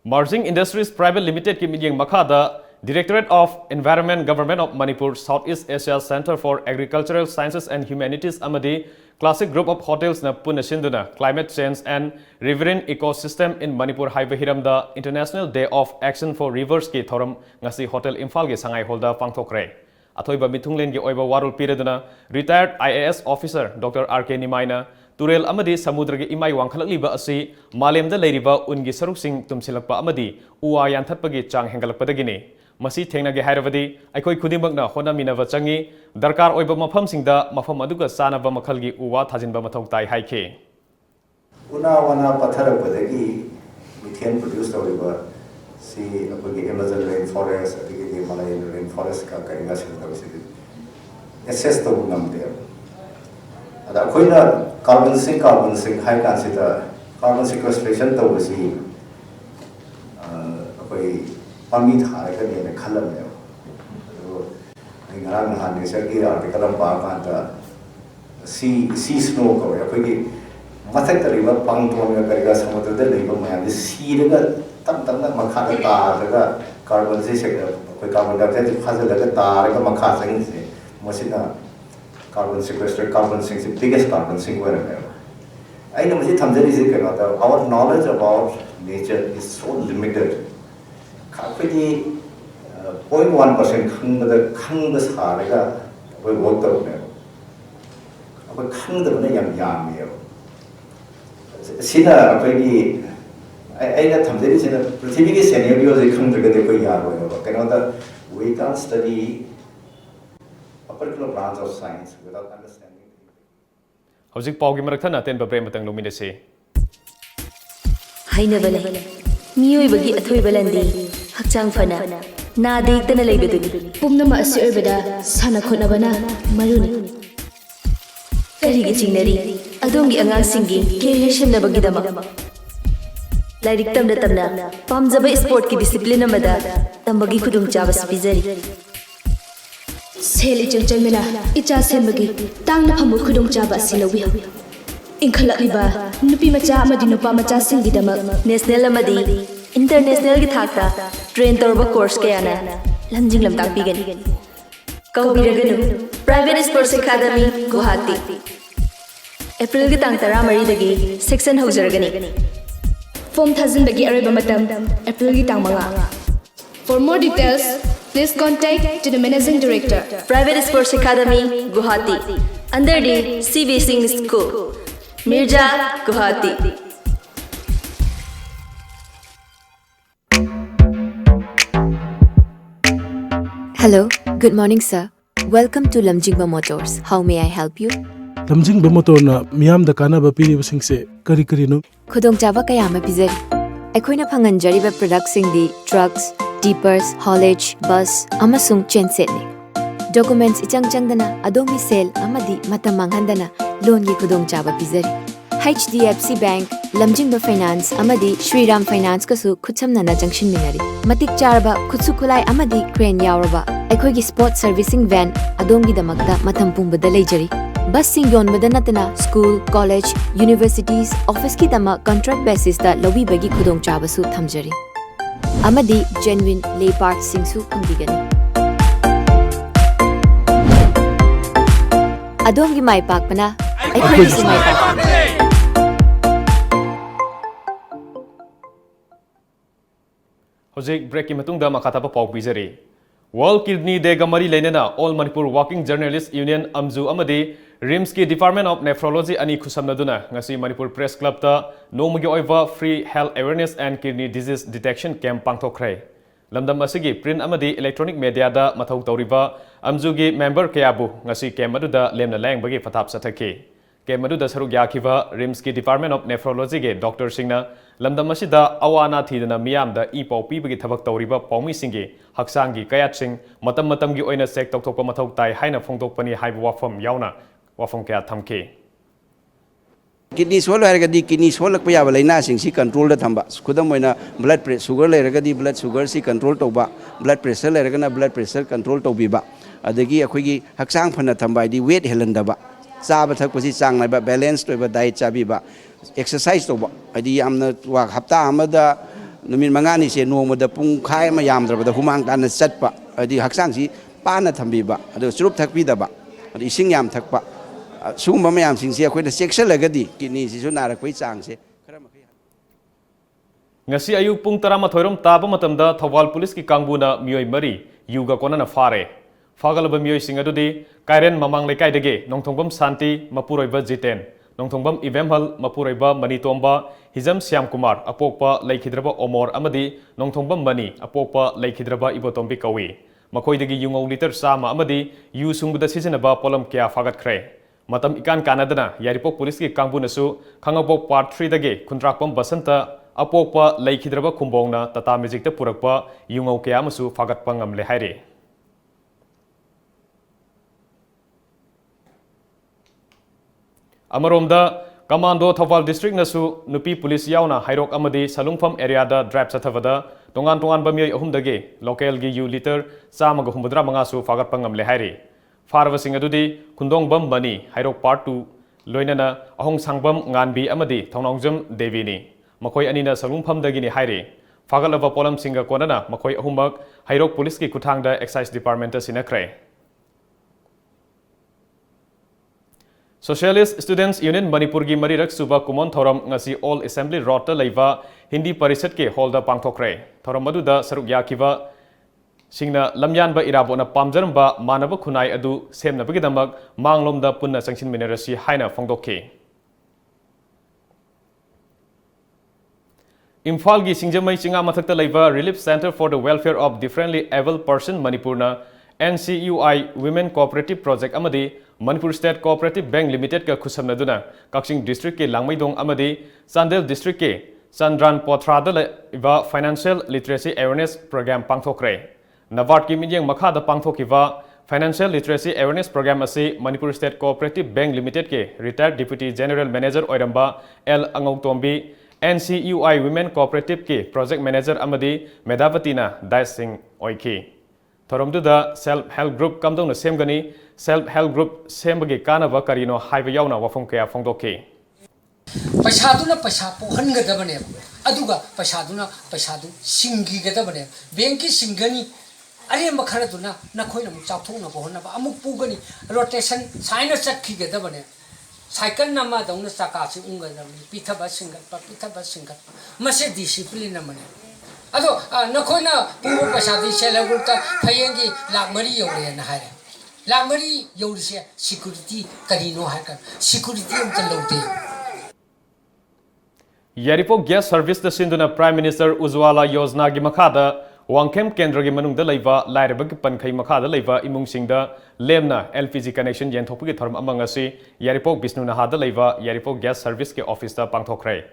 Marging Industries Private Limited ki midyeng makhada Directorate of Environment Government of Manipur Southeast Asia Center for Agricultural Sciences and Humanities amadi Classic Group of Hotels na punasinduna Climate Change and Riverine Ecosystem in Manipur haiba hiramda International Day of Action for Rivers ki thoram ngasi Hotel Imphal gi sangai holda pangthokre athoiba mithunglen gi oiba warul pireduna retired IAS officer Dr. R.K. Nimaina Turel amadi samudra imai wangkhalakliba asi malemda leiriba ungi saruksing tumsilakpa amadi uwa yanthatpagi chang hengalakpadagini masi thengnage hairabadi aikoi khudimakna honaminava changi darkar oiba mafamsingda mafam aduga sanaba makhalgi uwa thajinba mathau tai haike una wana patharapadagi methane produce tawriba si apagi Amazon rainforest adigi Himalayan rainforest ka karinga siltabasi assess to ngamde ada koina carbon sink high consider carbon sequestration to si koi pami thare ka ne khalam ne to ngarang han ne sagi article am ba ka ta sea snow ko ya koi mathak tariba pang ton ga kariga samudra de leiba maya de sea daga tam tam na makha da ta daga carbon se koi carbon dioxide phazal daga ta ga makha sang se masina carbon sequester carbon sink the biggest carbon sink where I know masi thamjari se kana our knowledge about nature is so limited khapidi 0.1% khangda saraga we work out ne abai khangda na yam yo sina apagi aina thamjari sina prithvi ki scenario je khangda ga de koi yar ho kana da we can't study particular branch of science without understanding. Hojik paugi maraktana ten babre matang luminese. Haina bale. Miyoi bagi athoi balandi. Hakchang fana. Na dektana leibeduni. Pumna ma asi oibada sana khona bana maruni. Karigi chingnari. Adongi angang singi creation na bagi dama. Lairik tamna pamjaba sport ki discipline amada tambagi khudung chabas pizari. Seli chang chang mena icha sembagi tangna phamu khudong chaba silawi inkhalakliba nupi macha amadi nupa macha singi dama national amadi international gi thakta train torba course kayana lamjing lamtang pigani kaubiraganu private sports academy Guwahati April gi tang 13 dagi section haujaragani form thazin bagi areba matam April gi tang 5 For more details, please contact to the Managing Director, Private Sports Academy, Guwahati, under the CV Singh School, Mirja, Guwahati. Hello, good morning, sir. Welcome to Lamjingba Motors. How may I help you? Lamjingba Motor na miyam da kana ba piri basing se kari no Khudongchaba kaya ma pizari. Aikoina phanganjariba products di trucks, tippers, haulage, bus, amasung genset ne. Documents ichang changdana adomi sale amadi matamang handana loan gi khudongchaba pizari. HDFC Bank, Lamjingba Finance amadi Shriram Finance kasu khutsamna na junction minari. Matik charba khutsu khulai amadi crane yauraba. Aikoi gi sport servicing van adongi damakta mathampung bada leijari. Bus sing yon badanatana school, college, universities, office ki dama contract basis da lawi bagi khudong chaba su thamjari. Amadi genuine lay parts sing su phangbigani. Adongi mai pakpana aikoi gi mai pakpana. Hojik break ki matungda makatapa pauk bijari. World Kidney Day ga mari leinana All Manipur Working Journalists Union Amzu amadi RIMS ki Department of Nephrology ani khusamnaduna ngasi Manipur Press Club ta nomagi oiva free health awareness and kidney disease detection camp pangthokre. Lamdam asigi print amadi electronic media da mathau tawriba Amzu gi member kayabu ngasi camp aduda lemna lang bagi fatap sathaki. Camp aduda saruk yakiba RIMS ki Department of Nephrology ge Dr. Singna lamdam asida awana thidana miyam da ipau pibagi thabak tawriba paumi singi haksangi kayat sing matam gi oina sek tokthokpa mathau tai haina phongtokpani haiba wafam yauna wafam kaya thamki. Kidney swallow haragadi kidney swallow pa yaba laina sing si control da thamba khudam moina blood pressure sugar leragadi blood sugar si control tawba blood pressure leragana blood pressure control tawbiba adagi akhoi haksang phana thamba di weight helandaba chaba thakpasi chang naiba balance toiba diet chabiba exercise tawba adi yamna wa hapta amada numin mangani se nomada pung khai ma yamdraba da humang tan chatpa adi haksang si pana thambiba adu surup thakpi daba adi ising yam thakpa sugumba mayam sing se akhoi da section lagadi kidney si sunara koi chang se ngasi ayuk pung 13 rom taba matamda Thawal police ki kangbuna mioi mari yuga konana fare fagalaba mioi sing adudi kairen mamang lekai dege nongthongbam santi mapuroiba jiten nongthongbam ivemhal mapuroiba manitomba hizam syam kumar apokpa laikhidraba omor amadi nongthongbam mani apokpa laikhidraba ibotombi kawi makoidagi yungau liter sama amadi yu sungbuda sisinaba polam kya fagat khre matam ikan kanadana yaripok police ki kangbunasu khangapok part 3 dage kuntrakpam basanta apokpa laikhidraba kumbongna tata magic ta purakpa yungau kya masu fagat pangamle haire Amaromda Commando Thawal District nasu nupi police yauna hairok amadi salungpham area da drive chathavada tongan bamioi ahumdage local gi u liter chamaga humbudra manga su fagat pangamle haire farwa sing adudi kundong bam bani hairok part 2 loinana ahong sangbam nganbi amadi thongnongjam devi ni makoi anina salungpham dagi ni haire fagalaba polam singa konana makoi ahumbak hairok police ki kuthangda excise department sinakre Socialist Students Union Manipur gi marirak suba kumon thoram ngasi All Assembly Road ta leiba Hindi Parisat ke hall da pangthokre thoram adu da saruk yakiba singna lamyan ba irabo na pamjaram ba manaba khunai adu semna bagi damak manglom da punna sangshin minerasi haina phongdokke Imphal gi singjamai chinga mathakta leiba Relief Center for the Welfare of Differently Abled Person Manipurna NCUI Women Cooperative Project amadi Manipur State Cooperative Bank Limited ka khusamnaduna Kakching District ke Langmaidong amadi Sandel District ke Sandran Pothra da iba Financial Literacy Awareness Program pangthokre Naward ki minyang makha da pangthokiba Financial Literacy Awareness Program asi Manipur State Cooperative Bank Limited ke Retired Deputy General Manager oiramba L Angautombi NCUI Women Cooperative ke Project Manager amadi Medavati na Dais Singh oiki Thoramduda Self Help Group kamdong na semgani Self Help Group sembagi kanaba karino haiba yauna wafong kaya phongdoke Pasaduna pasapo hangadabane aduga pasaduna pasadu singi gadabane banki singani are makharaduna nakhoina mu chawthona bohna ba amuk pugani rotation sign chakhi gadabane cycle nama dauna chakasi ungadabane pithaba singat mase discipline namane ado nakhoina pugo pasadi sela gurta khayengi lakmari yore na hare lakmari yore security karino hakan security umta lawte Yaripok Gas Service da sinduna Prime Minister Ujwala Yojana gi makhada Wangkem Kendra gi manungda leiba lairaba gi pankhai makhada leiba imung singda lemna LPG connection yenthokpagi thoram amangasi Yaripok Bisnuna hada leiba Yaripok Gas Service ke office da pangthokre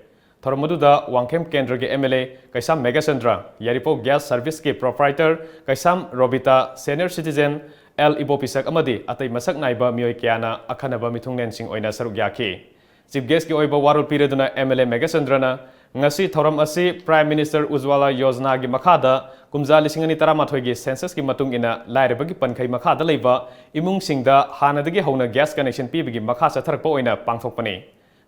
thoram maduda Wangkem Kendra gi MLA Kaisam Megasandra Yaripok Gas Service ke proprietor Kaisam Robita senior citizen L Ibopisak amadi atai masak naiba mioi kyana akhanaba mithungnen sing oina saruk yaki Chief Guest ki oiba warul pireduna MLA Megasandrana ngasi thoram asi Prime Minister Ujwala Yojana gi makhada kumja lisingani taramathoi gi census ki matung ina lairabagi pankhai makhada leiba imung singda hanadagi hona gas connection pibigi makha satharakpa oina pangthokpani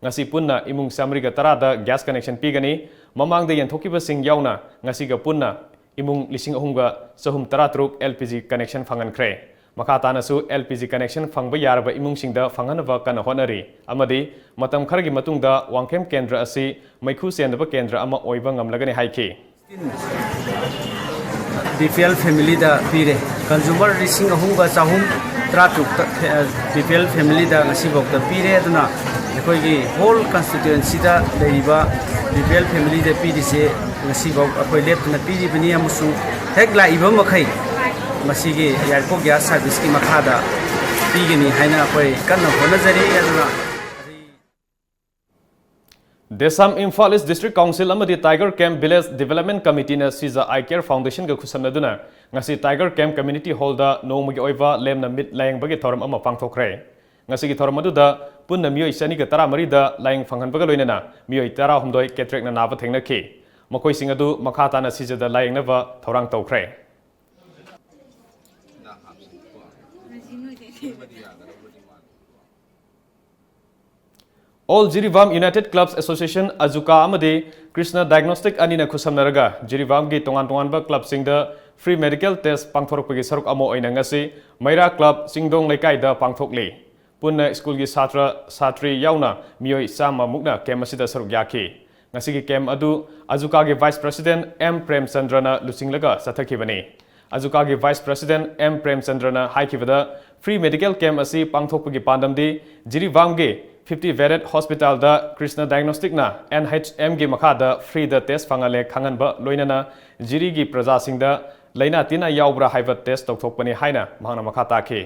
ngasi punna imung samriga tarada gas connection pigani mamangda yenthokiba sing yauna ngasi ga punna imung lising ahumga sahum taratruk LPG connection fangankre Makatana su LPG connection fangba yaraba imung singda fanganaba kana honari amadi matam khargi matungda Wangkem Kendra asi maikhu sendaba kendra ama oiba ngamlagani haiki BPL family da pire consumer rising ahunga chahum tratuk BPL family da ngasi bok da pire aduna ekoi gi whole constituency da leiba BPL family da pire se ngasi bok akoi lep na pire bani amusu hek la iba makhai masi gi airport gas service ki makhada pigini haina akoi kanna honajari aduna Desam Imphal East District Council amadi Tiger Camp Village Development Committee na Siza I Care Foundation ga khusamnaduna ngasi Tiger Camp Community Hall da nongmagi oiba lemna mit layang bagi thoram ama pangthokre ngasi gi thoram adu da punna mioi sani ga tara mari da layang phanghan baga loinana mioi tara humdoi ketrek na naba thengna ki makoi sing adu makhata na Siza da layang na ba thorang tawkhre All Jirivam United Clubs Association Azuka Amade Krishna Diagnostic Anina Kusamnaraga Jirivam gi tongan ba club sing da free medical test pangthorok pagi saruk amo oina ngasi Maira Club Singdong Lekai da pangthokli punna school gi satri yauna mioi sama mukna kem asida saruk yaki ngasi gi kem adu Azuka gi Vice President M Prem Chandrana lusinglaga sathakibani Azuka gi Vice President M Prem Chandrana haikibada free medical camp asi pangthokpagi pandamdi Jirivam gi 50 Vedet Hospital da Krishna Diagnostic na NHM gi makha da free da test fangale khangan ba loinana jiri gi praja sing da laina tina yaubra haiba test tokthokpani haina mahana makha ta khi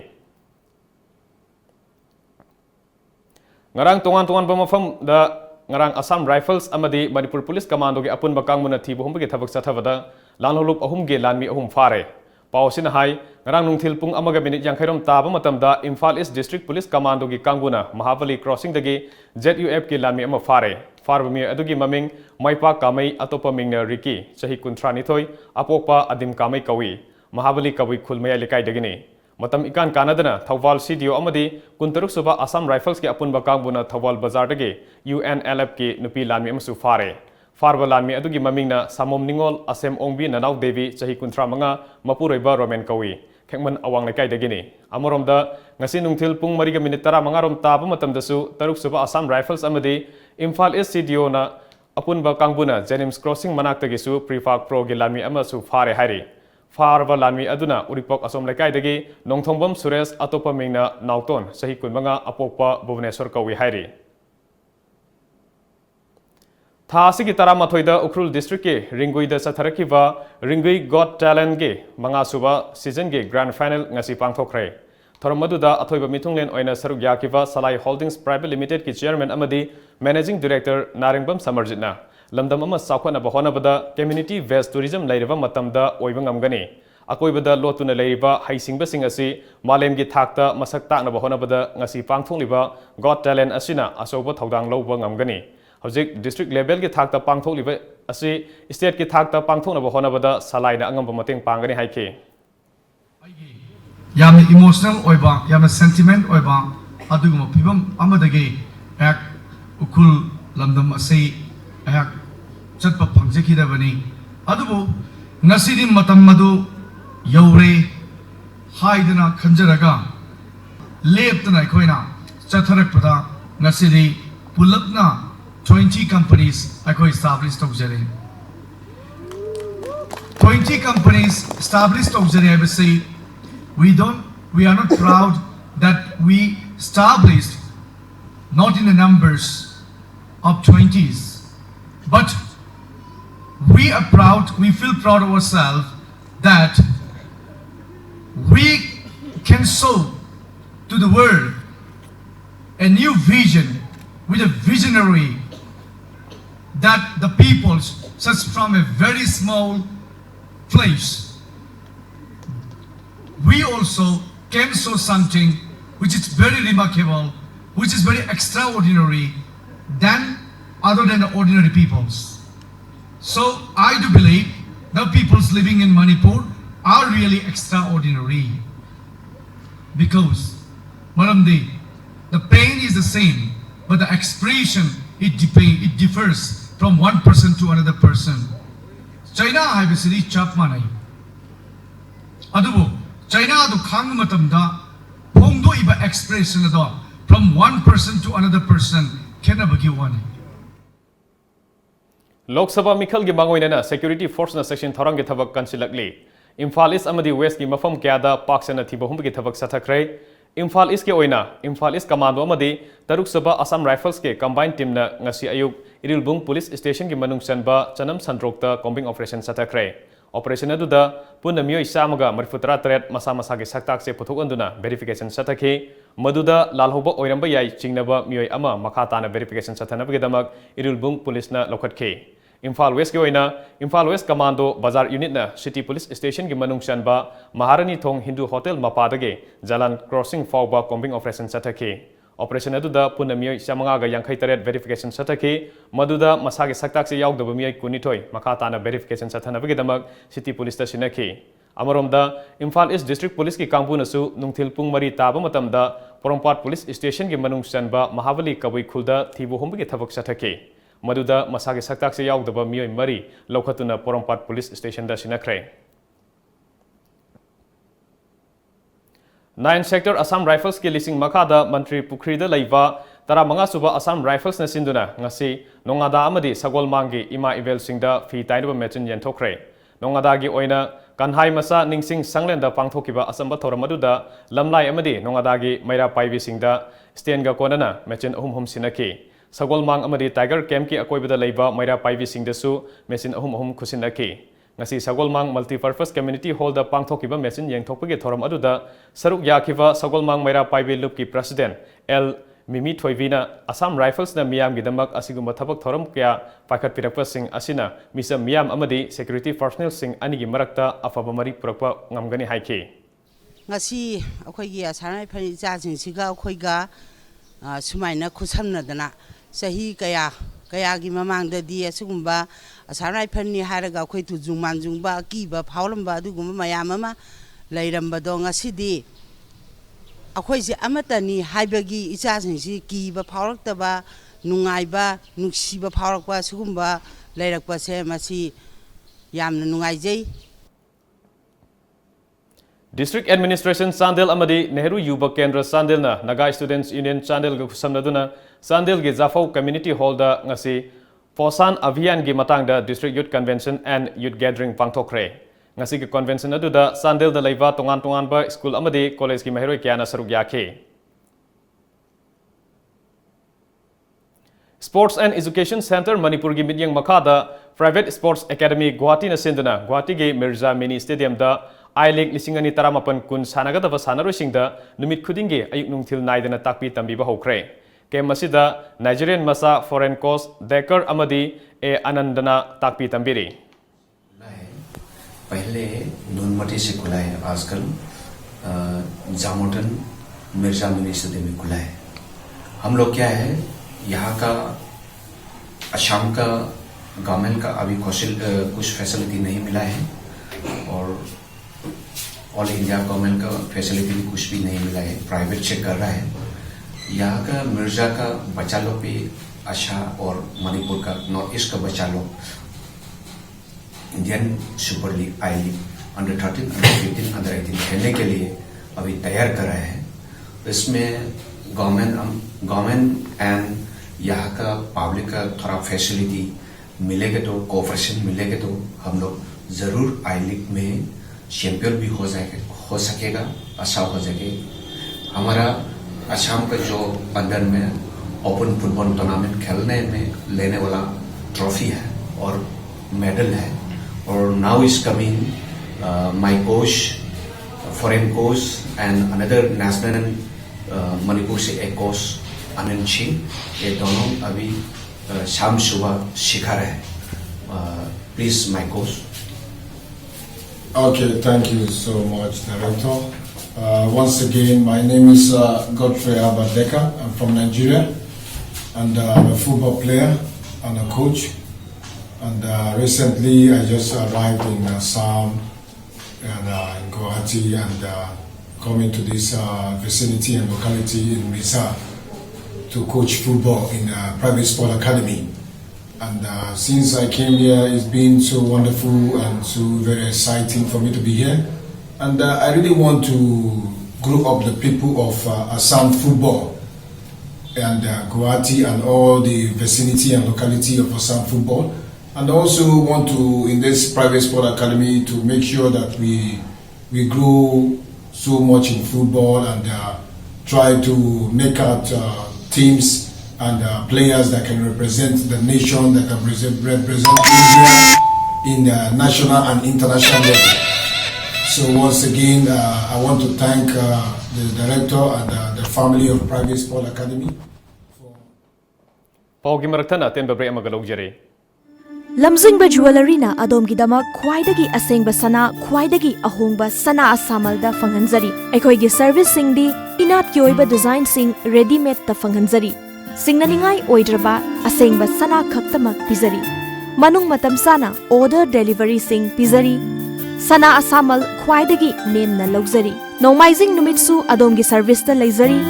ngarang tongan ba mafam da ngarang Assam Rifles amadi Manipur Police Commando gi apun ba kangmuna thibu hum gi thabak sathabada lanholup ahum ge lanmi ahum fare Pausina hai ngarang nungthil pung amaga minute yankairom taba matamda Imphal East District Police Commando gi kanguna Mahabali Crossing dagi ZUF ki lami ama farba mi adugi maming maipa kamai atopa mingna Riki chahi kunthra nithoi apokpa adim kamai kawi Mahabali kawi khulmaya lekai dagini matam ikan kanadana Thawal CDO amadi kuntaruk suba Assam Rifles ki apun ba kanguna Thawal Bazar dagi UNLF ki nupi lami amasu fare Farba lanmi adugi mamingna Samom Ningol Asem Ongbi Nanau Devi chahi kunthra manga Mapuroiba Roman kawi khengman awang lekai dagini amoromda ngasi nungthil pung mariga minute tara mangarom taba matamdasu taruk suba Assam Rifles amadi Imphal East CDO na apun ba kangbuna Jenims Crossing manak tagisu Prefag Pro gi lanmi amasu fare hairi farba lanmi aduna uripok asom lekai dagi nongthongbam Suresh atopa mingna Nauton chahi kunmanga apokpa Bhubaneswar kawi hairi Thasi ki tara mathoida Ukhrul District ke Ringui da satharaki ba Ringui Got Talent ge manga suba season ge grand final ngasi pangthokre thoramadu da athoiba mitunglen oina saruk yakiba Salai Holdings Private Limited ki chairman amadi managing director Naringbam Samarjitna lamdam ama sakhwana ba honabada community based tourism lairiba matamda oiba ngamgani akoibada lotuna lairiba haisingba sing asi malem gi thakta masak takna ba honabada ngasi pangthokliba Got Talent asina asoba thodang loba ngamgani Hojik district level ki thakta pangthokliba asi state ki thakta pangthokna ba honabada Salai na angam mateng pangani haike Yam emotional oiba yam sentiment oiba aduguma phibam amadagi ak ukul lamdam ase ak chatpa phangje da bani adubu nasidi matam madu yaure haidana khanjaraga leptana khoina chatharak pada nasidi pulapna 20 companies I established tokjare 20 companies established tokjare I say we are not proud that we established not in the numbers of 20s but we are proud, we feel proud of ourselves that we can show to the world a new vision with a visionary that the people, such from a very small place, we also can show something which is very remarkable, which is very extraordinary than other than the ordinary peoples. So I do believe the peoples living in Manipur are really extraordinary because Maramdi, the pain is the same, but the expression it differs from one person to another person. China habisidi chap manai. Adubu China adu khang matamda phongdo iba expression ado from one person to another person kenabagi one. Lok Sabha Mikhal gi bangoinana security force na section thorang gi thabak kansilakli Imphal East amadi West ki mafam kaya paksana thiba humbi ki thabak sathakre. Imphal East ke oina Imphal East commando amadi taruk saba Assam Rifles ke combined team na ngasi ayuk Irilbung Police Station ki manung sanba chanam sandrokta combing operation sathakre. Operation aduda punna miyoi samaga marifutara tret masa masa ke saktak se puthok anduna verification sathaki maduda lalhoba oiramba yai chingnaba miyoi ama makhatana verification sathanaba ke damak Irilbung Police na lokhatke. Imphal West ke oina Imphal West Commando Bazar Unit na City Police Station ki manung sanba Maharani Thong Hindu Hotel mapadage Jalan Crossing fawba combing operation sathaki. Operation aduda punna miyoi samanga ga yankhai taret verification sathaki maduda masa ke saktak se yaugdaba miyoi kunithoi makhatana verification sathanaba ke damak City Police ta sinaki. Amaromda Imphal East District Police ki kangbu nasu nungthil pung mari taba matamda Porompat Police Station ki manung sanba Mahabali Kabui khulda thibu humbi ke thabak sathaki. Maduda masa ke saktak se yaugdaba miyoi mari lokhatuna Porompat Police Station da sinakre. 9 Sector Assam Rifles ki lising makada Mantri Pukri da laiva tara manga suba Assam Rifles na sinduna ngasi nongada amadi sagol mangi ima evel singda fi tainaba mechin yenthokre. Nongada gi oina kanhai masa ningsing sanglen da pangthokiba asamba thoramaduda lamlai amadi nongada gi maira paibi singda stenga konana mechin ahum sinaki. Sagol mang amadi Tiger Camp ki akoibada leiba maira paibi singdasu mechin ahum khusinaki. Ngasi Sagol Mang Multipurpose Community Hall da pangthokiba mechin yengthokpagi thoram aduda saruk yakiba Sagol Mang maira paibi loop ki President L Mimi Thoivina Assam Rifles na miyam gidamak asigumba thabak thoram kya pakhat pirakpa sing asina misa miyam amadi security personnel sing ani gi marakta afaba mari purakpa ngamgani haiki. Ngasi akhoi gi Assam Rifles ja sing siga akhoi ga sumaina khusamna dana sahi kaya gi mamang da di asugumba Assam Rifles ni haraga akhoi tu jungba kiba phawlamba adugumba mayam ama lairamba do ngasidi akhoi je amatani haibagi ichasing si kiba phawraktaba nungaiba nuksiba phawrakpa sugumba lairakpa se masi yamna nungaijai. District Administration Sandel amadi Nehru Yuba Kendra Sandel na Naga Students Union Sandel ga kusamnaduna Sandel ge Zafau Community Hall da ngasi Posan Avian gi matangda District Youth Convention and Youth Gathering pangthokre. Ngasi ke convention aduda Sandel da leiva tongan ba school amadi college ki maheroi kyana saruk yakhe. Sports and Education Center Manipur gi midyang makada Private Sports Academy Guwahati na sinduna Guwahati ge Mirza Mini Stadium da I-League lisingani taramapan kun sanagadaba sanarosingda numit khudingi ayuk nungthil naidana takpi tambiba hokre. Kem masida Nigerian masa foreign coach Decker amadi A Anandana takpi tambiri. पहले नूनमती से खुला है आजकल जामोटन Mirza mini stadium में खुला है। हम लोग क्या है यहाँ का असम का गवर्नमेंट का अभी कुछ फैसिलिटी नहीं मिला है और ऑल इंडिया गवर्नमेंट का फैसिलिटी भी कुछ भी नहीं मिला है, प्राइवेट चेक कर रहा है। यहाँ का मिर्जा का बच्चा लोग भी अच्छा और मणिपुर का नॉर्थ ईस्ट का बच्चा लोग इंडियन सुपर लीग आई लीग अंडर 13, अंडर 15, अंडर 18 खेलने के लिए अभी तैयार कर रहे हैं। इसमें गवर्नमेंट एंड यहाँ का पब्लिक का थोड़ा फैसिलिटी मिलेगा तो कोऑपरेशन मिलेगा तो हम लोग जरूर आई लीग में चैंपियन भी हो सकेगा, अच्छा हो जाएगा। हमारा असम का जो अंदर में ओपन फुटबॉल टूर्नामेंट खेलने में लेने वाला ट्रॉफी है और मेडल है और now is coming my coach foreign coach and another national Manipur से एक कोच आनंद सिंह, ये दोनों अभी शाम सुबह सिखा रहे हैं। Please my coach. Okay, thank you so much, Director. Once again, my name is Godfrey Abadeka. I'm from Nigeria, and I'm a football player and a coach. And recently, I just arrived in Assam and in Guwahati, and coming to this vicinity and locality in Misa to coach football in a private sport academy. And since I came here, it's been so wonderful and so very exciting for me to be here. And I really want to grow up the people of Assam football and Guwahati and all the vicinity and locality of Assam football. and also want to, in this private sport academy, to make sure that we grow so much in football and try to make out teams and players that can represent the nation, that can represent India in the national and international level. So once again, I want to thank the director and the family of Private Sport Academy. Paugi maraktana temba bre amaga logjare. lamjingba jewelry na adom gidama khwaidagi asengba sana khwaidagi ahongba sana asamalda fanghanjari aikhoigi service singdi inat kyoiba design sing ready made ta fanghanjari singnaningai oidraba asengba sana khaktamak pizari manung matam sana order delivery sing pizari sana asamal khwaidagi nemna logzari nomaizing numitsu adom gi service ta leizari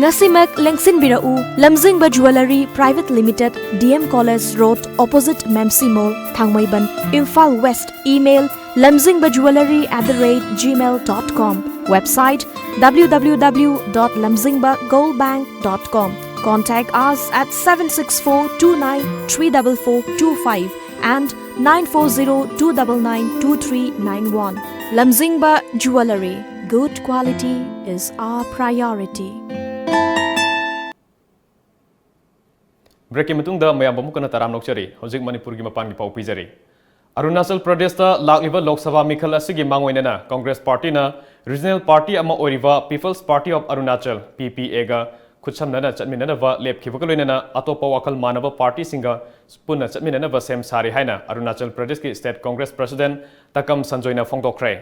Nasimak Lengsin Birau, Lamjingba Jewelry Private Limited, DM College Road, opposite Memsi Mall, Thangmaiban, Imphal West. Email lamjingbajewelry@gmail.com. Website www.lamjingbagoldbank.com. Contact us at 764293445 and 940-299-2391. Lamjingba Jewelry. Good quality is our priority. Breaking matungda mayam bamukana taram nokchari hojik Manipur gi mapan gi pau pijari Arunachal Pradesh ta lakliba Lok Sabha mikhal asigi mangoinena Congress Party na Regional Party ama oriva People's Party of Arunachal PPA ga khutsamnana chatminana va lepkhibaga loinena atopa wakal manaba party singa punna chatminana va sem sari haina Arunachal Pradesh ki State Congress President Takam Sanjoyna phongdokre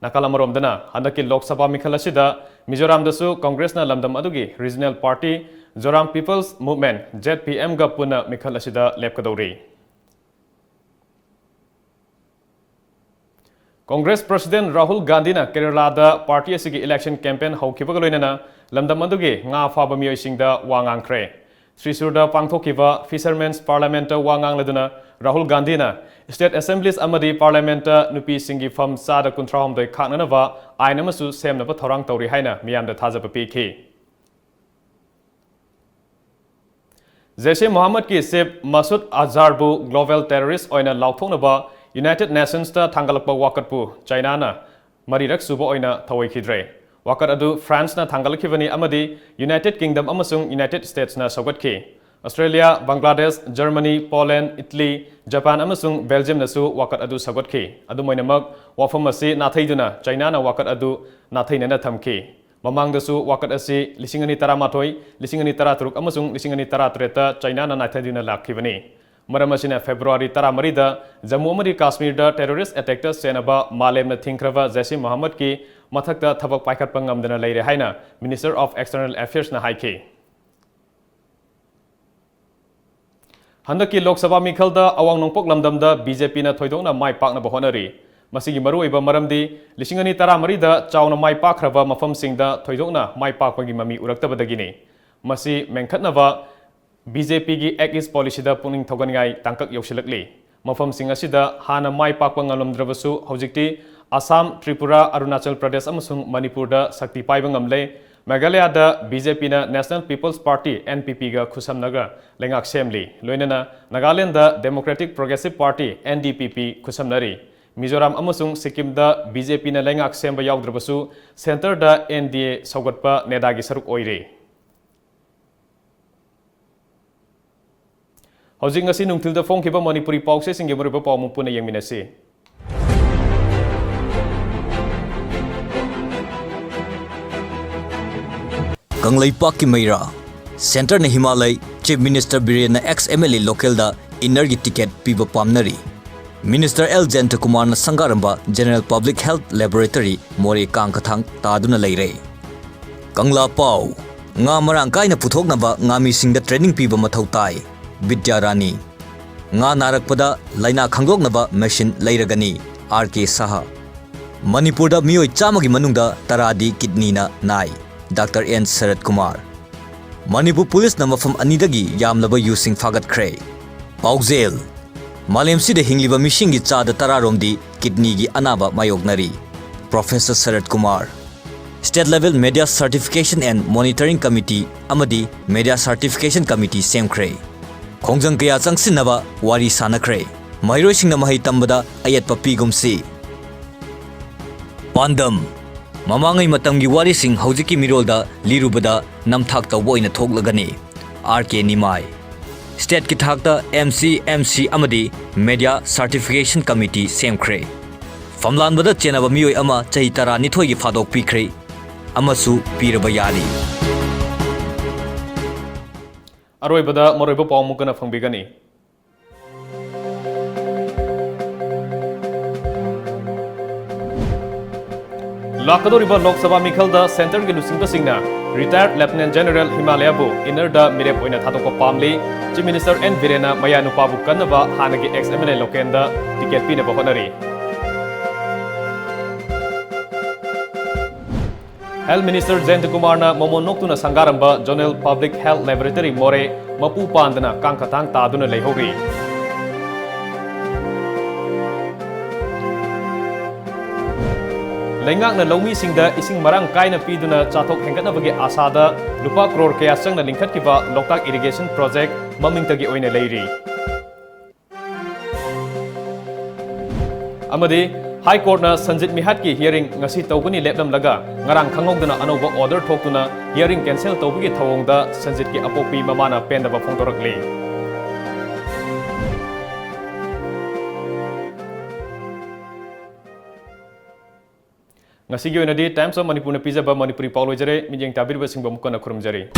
Nakalamaromdana handaki Lok Sabha mikhal asida Mizoram dasu Congress na lamdam adugi Regional Party Zoram People's Movement ZPM ga puna mikhal asida lepkadori Congress President Rahul Gandhi na Kerala da party asigi election campaign haukibaga loinana lamdam adugi nga faba miyoisingda wangangkre Thrissur pangthokiba Fishermen's Parliament wangang laduna Rahul Gandhi na State Assemblies amadi Parliament nupi singi fam sada kuntrahom doi khananava ainamasu semnaba thorang tauri haina miyamda thajaba pikhi Jaish-e Mohammed ki Sef Masood Azhar bu global terrorist oina lauthonaba United Nations ta thangalakpa wakat pu China na marirak suba oina thawaikidre wakat adu France na thangalakibani amadi United Kingdom amasung United States na sogatkhi Australia, Bangladesh, Germany, Poland, Italy, Japan amasung Belgium nasu wakat adu sagotkhi adu moinamak wafam asi nathaiduna China na wakat adu nathainana thamki Mamang dasu wakat asi lisingani taramatoi, lisingani taratruk amasung lisingani taratreta China na nathadina lakhibani. Maramasina February taramarida Jammu amadi Kashmir da terrorist attack ta senaba malem na thinkrava Jaish-e Mohammed ki mathakta thabak paikhatpa ngamdana leire haina Minister of External Affairs na haiki. Handaki Lok Sabha mikhalda awang nongpok lamdamda BJP na thoidongna mai pakna bahonari. Masigi maruiba maramdi lisingani taramarida chauna mai pakrava mafam singda thoidokna mai pakpagi mami uraktabadagini masi mengkhatnava BJP gi Act East policy da puning thogangai tangkak yausilakli mafam sing asida hana mai pakpa ngalomdrabasu hojikti Assam, Tripura, Arunachal Pradesh amasung Manipur da sakti paiba ngamle Meghalaya da BJP na National People's Party NPP ga khusamnaga lengak semli loinana Nagaland da Democratic Progressive Party NDPP khusamnari Mizoram amasung Sikkim da BJP na lengak semba yaudраbasu center da NDA saugatpa nedagi saruk oire Hojik ngasi nungthil da phongkhiba Manipuri pause singe muriba pawmu puna yengminasi Kanglaipak ki Meira Center na Himalay Chief Minister Biren na ex-MLA local da inner gi ticket piba pamnari Minister L. Kumar na Sangaramba General Public Health Laboratory More Kangkathang Taduna Leire. Kangla Pau Nga marangkay na puthok na ba nga mising da training piba mathautai Vidya Rani Nga narakpada laina khanggok na ba machine leiragani RK Saha Manipur da miyoi chamagi manungda taradi kidney na nai Dr. N. Sarat Kumar Manipur Police na mafam anidagi yamlaba using fagat kray Paugzel Malemsi de hingliba mishingi chada tararomdi kidney gi anaba mayognari Professor Sarat Kumar State Level Media Certification and Monitoring Committee amadi Media Certification Committee semkre Khongjang kaya changsinaba wari sanakre. Mahiroisingna mahai tambada ayat papigumsi. Pandam Mamangai matamgi warising haujiki mirolda lirubada namthak tawbo ina thoklagani. RK Nimai State ki thakta MC amadi Media Certification Committee semkre. Famlan bada chenaba miyoi ama chahi tara nithoi gi fadok pikre. Amasu piraba yari. Aroibada maroiba pawmukana fangbigani. Lakadoriba Lok Sabha Mikhalda Center ki lusingpasingna Retired Lieutenant General Himalaya bu inner da mirep oina thatokpa pamli Chief Minister N Virena Mayanupa bu kannaba hanagi ex-MLA lokenda ticket pinaba honari. Health Minister Jayant Kumar na momon noktuna sangaramba Zonal Public Health Laboratory more mapu pandana kangkatang taduna leihori. Lengak na lomi singda ising marang kai na piduna chathok hengkat na bagi asada lupa crore kaya sang na lingkat kiba Loktak Irrigation Project maming tagi oina leiri. Amadi High Court na Sanjit Mihat ki hearing ngasi tawgani leplam laga ngarang khangogdana anoba order thoktuna hearing cancel tawbigi thawongda Sanjit ki apopi mamana pendaba phongdorakli. Ngasigi oinadi Times of Manipur na pizza ba Manipuri Paulo jare mijeng tabir ba singbam kana khurum jare.